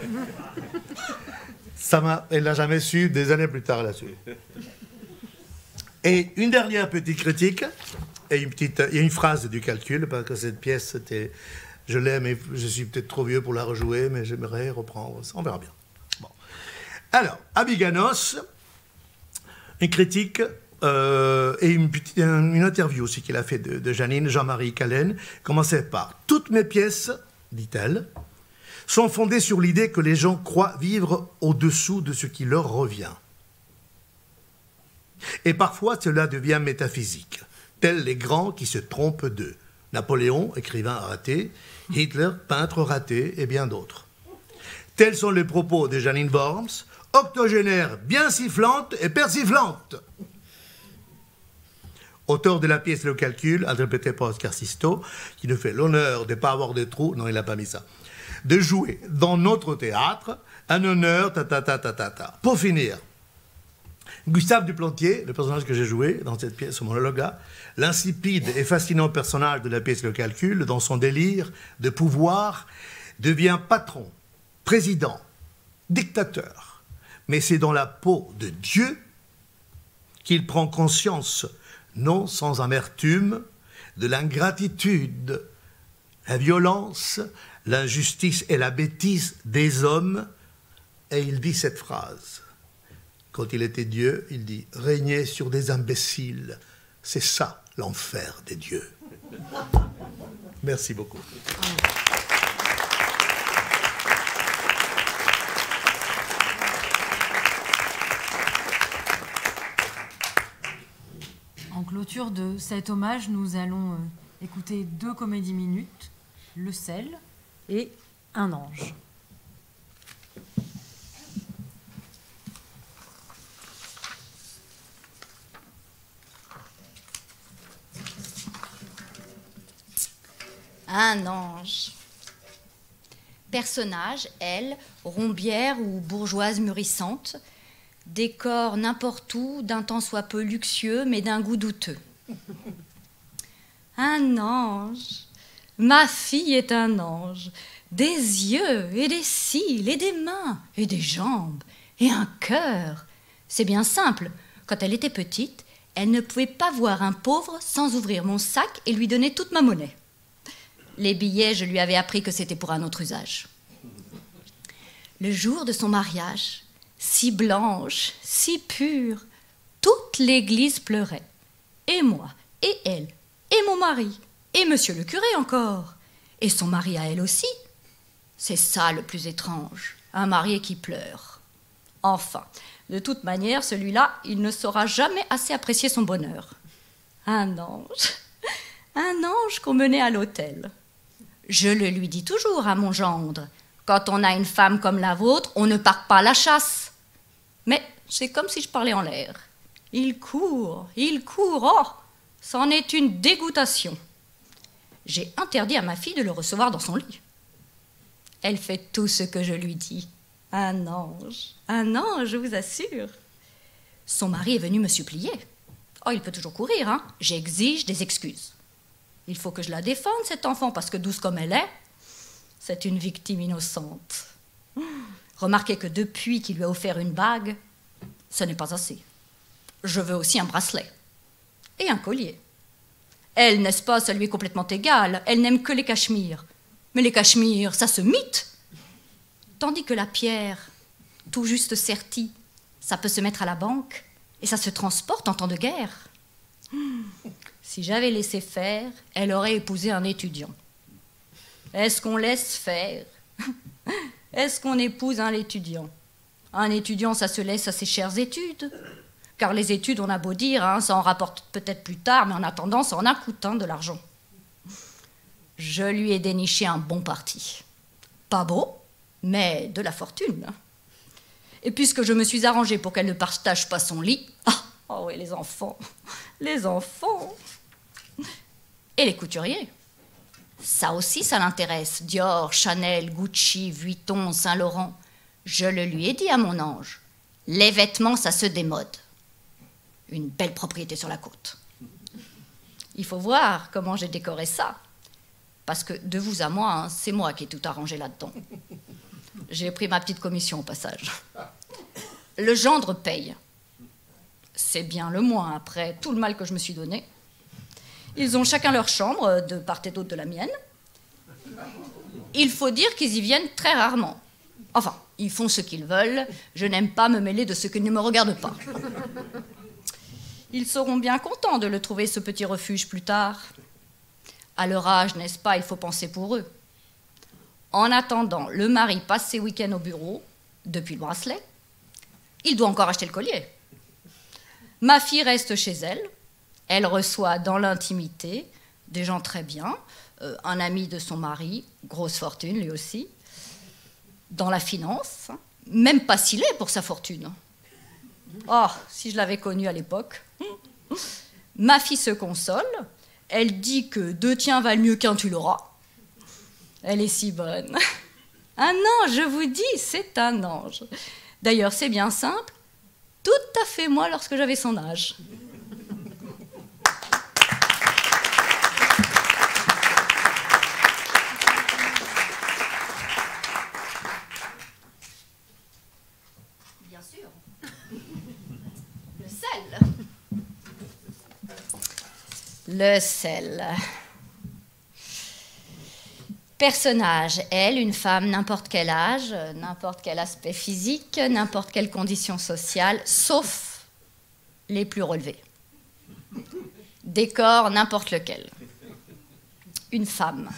F: Elle n'a jamais su des années plus tard là-dessus. Et une dernière petite critique, et il y a une phrase du calcul, parce que cette pièce, je l'aime et je suis peut-être trop vieux pour la rejouer, mais j'aimerais reprendre ça, on verra bien. Bon. Alors, Abiganos, une critique et une interview aussi qu'il a fait de Janine, Jean-Marie Callen, commençait par « Toutes mes pièces, dit-elle, sont fondées sur l'idée que les gens croient vivre au-dessous de ce qui leur revient. Et parfois, cela devient métaphysique, tels les grands qui se trompent d'eux. Napoléon, écrivain raté, Hitler, peintre raté, et bien d'autres. Tels sont les propos de Janine Worms, octogénaire bien sifflante et persiflante. Auteur de la pièce Le Calcul, interprétée par Oscar Sisto, qui nous fait l'honneur de ne pas avoir de trou, non, il n'a pas mis ça, de jouer dans notre théâtre un honneur, Pour finir, Gustave Duplantier, le personnage que j'ai joué dans cette pièce, ce monologue-là, l'insipide et fascinant personnage de la pièce Le Calcul, dans son délire de pouvoir, devient patron, président, dictateur. Mais c'est dans la peau de Dieu qu'il prend conscience, non sans amertume, de l'ingratitude, la violence, l'injustice et la bêtise des hommes. Et il dit cette phrase. Quand il était Dieu, il dit « Régner sur des imbéciles, c'est ça l'enfer des dieux. » Merci beaucoup.
A: En clôture de cet hommage, nous allons écouter 2 comédies minutes, Le sel et Un ange.
C: Un ange. Personnage, elle, rombière ou bourgeoise mûrissante, décor n'importe où, d'un tant soit peu luxueux, mais d'un goût douteux. Un ange. Ma fille est un ange. Des yeux et des cils et des mains et des jambes et un cœur. C'est bien simple. Quand elle était petite, elle ne pouvait pas voir un pauvre sans ouvrir mon sac et lui donner toute ma monnaie. Les billets, je lui avais appris que c'était pour un autre usage. Le jour de son mariage, si blanche, si pure, toute l'église pleurait. Et moi, et elle, et mon mari, et monsieur le curé encore, et son mari à elle aussi. C'est ça le plus étrange, un marié qui pleure. Enfin, de toute manière, celui-là, il ne saura jamais assez apprécier son bonheur. Un ange qu'on menait à l'autel. Je le lui dis toujours à mon gendre. Quand on a une femme comme la vôtre, on ne part pas à la chasse. Mais c'est comme si je parlais en l'air. Il court, oh, c'en est une dégoûtation. J'ai interdit à ma fille de le recevoir dans son lit. Elle fait tout ce que je lui dis. Un ange, je vous assure. Son mari est venu me supplier. Oh, il peut toujours courir, hein. J'exige des excuses. Il faut que je la défende, cette enfant, parce que douce comme elle est, c'est une victime innocente. Remarquez que depuis qu'il lui a offert une bague, ce n'est pas assez. Je veux aussi un bracelet et un collier. Elle, n'est-ce pas, ça lui est complètement égal. Elle n'aime que les cachemires. Mais les cachemires, ça se mite. Tandis que la pierre, tout juste sertie, ça peut se mettre à la banque et ça se transporte en temps de guerre. Si j'avais laissé faire, elle aurait épousé un étudiant. Est-ce qu'on laisse faire? Est-ce qu'on épouse un étudiant? Un étudiant, ça se laisse à ses chères études. Car les études, on a beau dire, hein, ça en rapporte peut-être plus tard, mais en attendant, ça en a coûté de l'argent. Je lui ai déniché un bon parti. Pas beau, mais de la fortune. Et puisque je me suis arrangée pour qu'elle ne partage pas son lit... Oh oui, les enfants. Et les couturiers. Ça aussi, ça l'intéresse. Dior, Chanel, Gucci, Vuitton, Saint-Laurent. Je le lui ai dit à mon ange. Les vêtements, ça se démode. Une belle propriété sur la côte. Il faut voir comment j'ai décoré ça. Parce que de vous à moi, hein, c'est moi qui ai tout arrangé là-dedans. J'ai pris ma petite commission au passage. Le gendre paye. C'est bien le moins après tout le mal que je me suis donné. Ils ont chacun leur chambre, de part et d'autre de la mienne. Il faut dire qu'ils y viennent très rarement. Enfin, ils font ce qu'ils veulent. Je n'aime pas me mêler de ce qui ne me regarde pas. Ils seront bien contents de le trouver, ce petit refuge, plus tard. À leur âge, n'est-ce pas, il faut penser pour eux. En attendant, le mari passe ses week-ends au bureau, depuis le bracelet. Il doit encore acheter le collier. Ma fille reste chez elle. Elle reçoit dans l'intimité des gens très bien, un ami de son mari, grosse fortune lui aussi, dans la finance, même pas s'il est pour sa fortune. Oh, si je l'avais connu à l'époque. Ma fille se console, elle dit que 2 tiens valent mieux qu'un tu l'auras. Elle est si bonne. Un ange, je vous dis, c'est un ange. D'ailleurs, c'est bien simple, tout à fait moi lorsque j'avais son âge. Le sel. Personnage, elle, une femme, n'importe quel âge, n'importe quel aspect physique, n'importe quelle condition sociale, sauf les plus relevés. Décor, n'importe lequel. Une femme.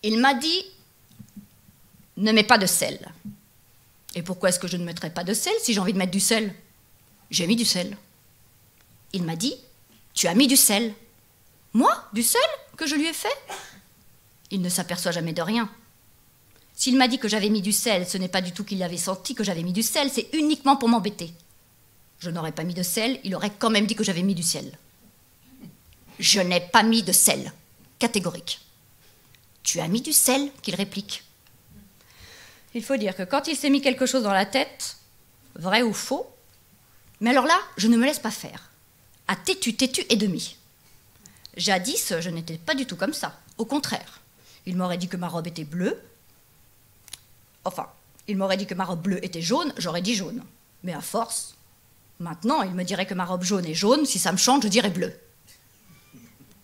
C: Il m'a dit, ne mets pas de sel. Et pourquoi est-ce que je ne mettrais pas de sel si j'ai envie de mettre du sel? J'ai mis du sel. Il m'a dit, tu as mis du sel. Moi, du sel que je lui ai fait? Il ne s'aperçoit jamais de rien. S'il m'a dit que j'avais mis du sel, ce n'est pas du tout qu'il avait senti que j'avais mis du sel, c'est uniquement pour m'embêter. Je n'aurais pas mis de sel, il aurait quand même dit que j'avais mis du sel. Je n'ai pas mis de sel, catégorique. Tu as mis du sel, qu'il réplique. Il faut dire que quand il s'est mis quelque chose dans la tête, vrai ou faux, mais alors là, je ne me laisse pas faire. À têtu et demi. Jadis, je n'étais pas du tout comme ça. Au contraire. Il m'aurait dit que ma robe était bleue. Enfin, il m'aurait dit que ma robe bleue était jaune, j'aurais dit jaune. Mais à force, maintenant, il me dirait que ma robe jaune est jaune, si ça me chante, je dirais bleu.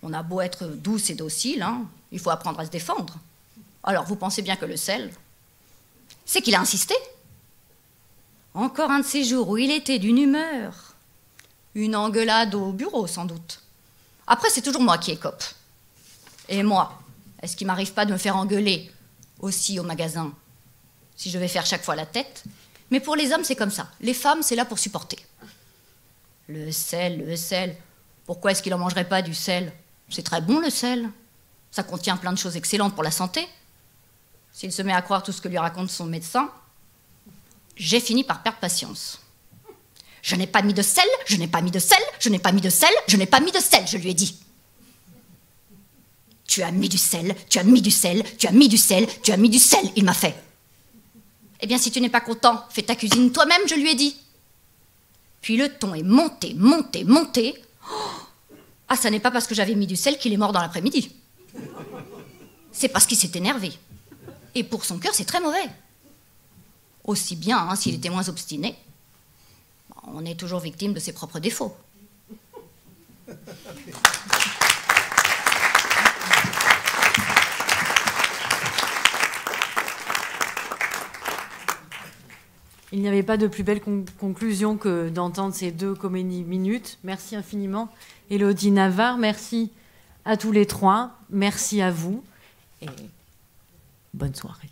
C: On a beau être douce et docile, hein, il faut apprendre à se défendre. Alors, vous pensez bien que le sel, c'est qu'il a insisté. Encore un de ces jours où il était d'une humeur. Une engueulade au bureau, sans doute. Après, c'est toujours moi qui écope. Et moi, est-ce qu'il m'arrive pas de me faire engueuler aussi au magasin, si je vais faire chaque fois la tête? Mais pour les hommes, c'est comme ça. Les femmes, c'est là pour supporter. Le sel. Pourquoi est-ce qu'il en mangerait pas du sel? C'est très bon, le sel. Ça contient plein de choses excellentes pour la santé. S'il se met à croire tout ce que lui raconte son médecin, j'ai fini par perdre patience. Je n'ai pas mis de sel, je n'ai pas mis de sel, je n'ai pas mis de sel, je n'ai pas mis de sel, je lui ai dit. Tu as mis du sel, tu as mis du sel, tu as mis du sel, tu as mis du sel, il m'a fait. Eh bien, si tu n'es pas content, fais ta cuisine toi-même, je lui ai dit. Puis le ton est monté. Oh, ah, ça n'est pas parce que j'avais mis du sel qu'il est mort dans l'après-midi. C'est parce qu'il s'est énervé. Et pour son cœur, c'est très mauvais. Aussi bien, hein, s'il était moins obstiné. On est toujours victime de ses propres défauts.
A: Il n'y avait pas de plus belle conclusion que d'entendre ces 2 comédies minutes. Merci infiniment, Élodie Navarre. Merci à tous les 3. Merci à vous. Et bonne soirée.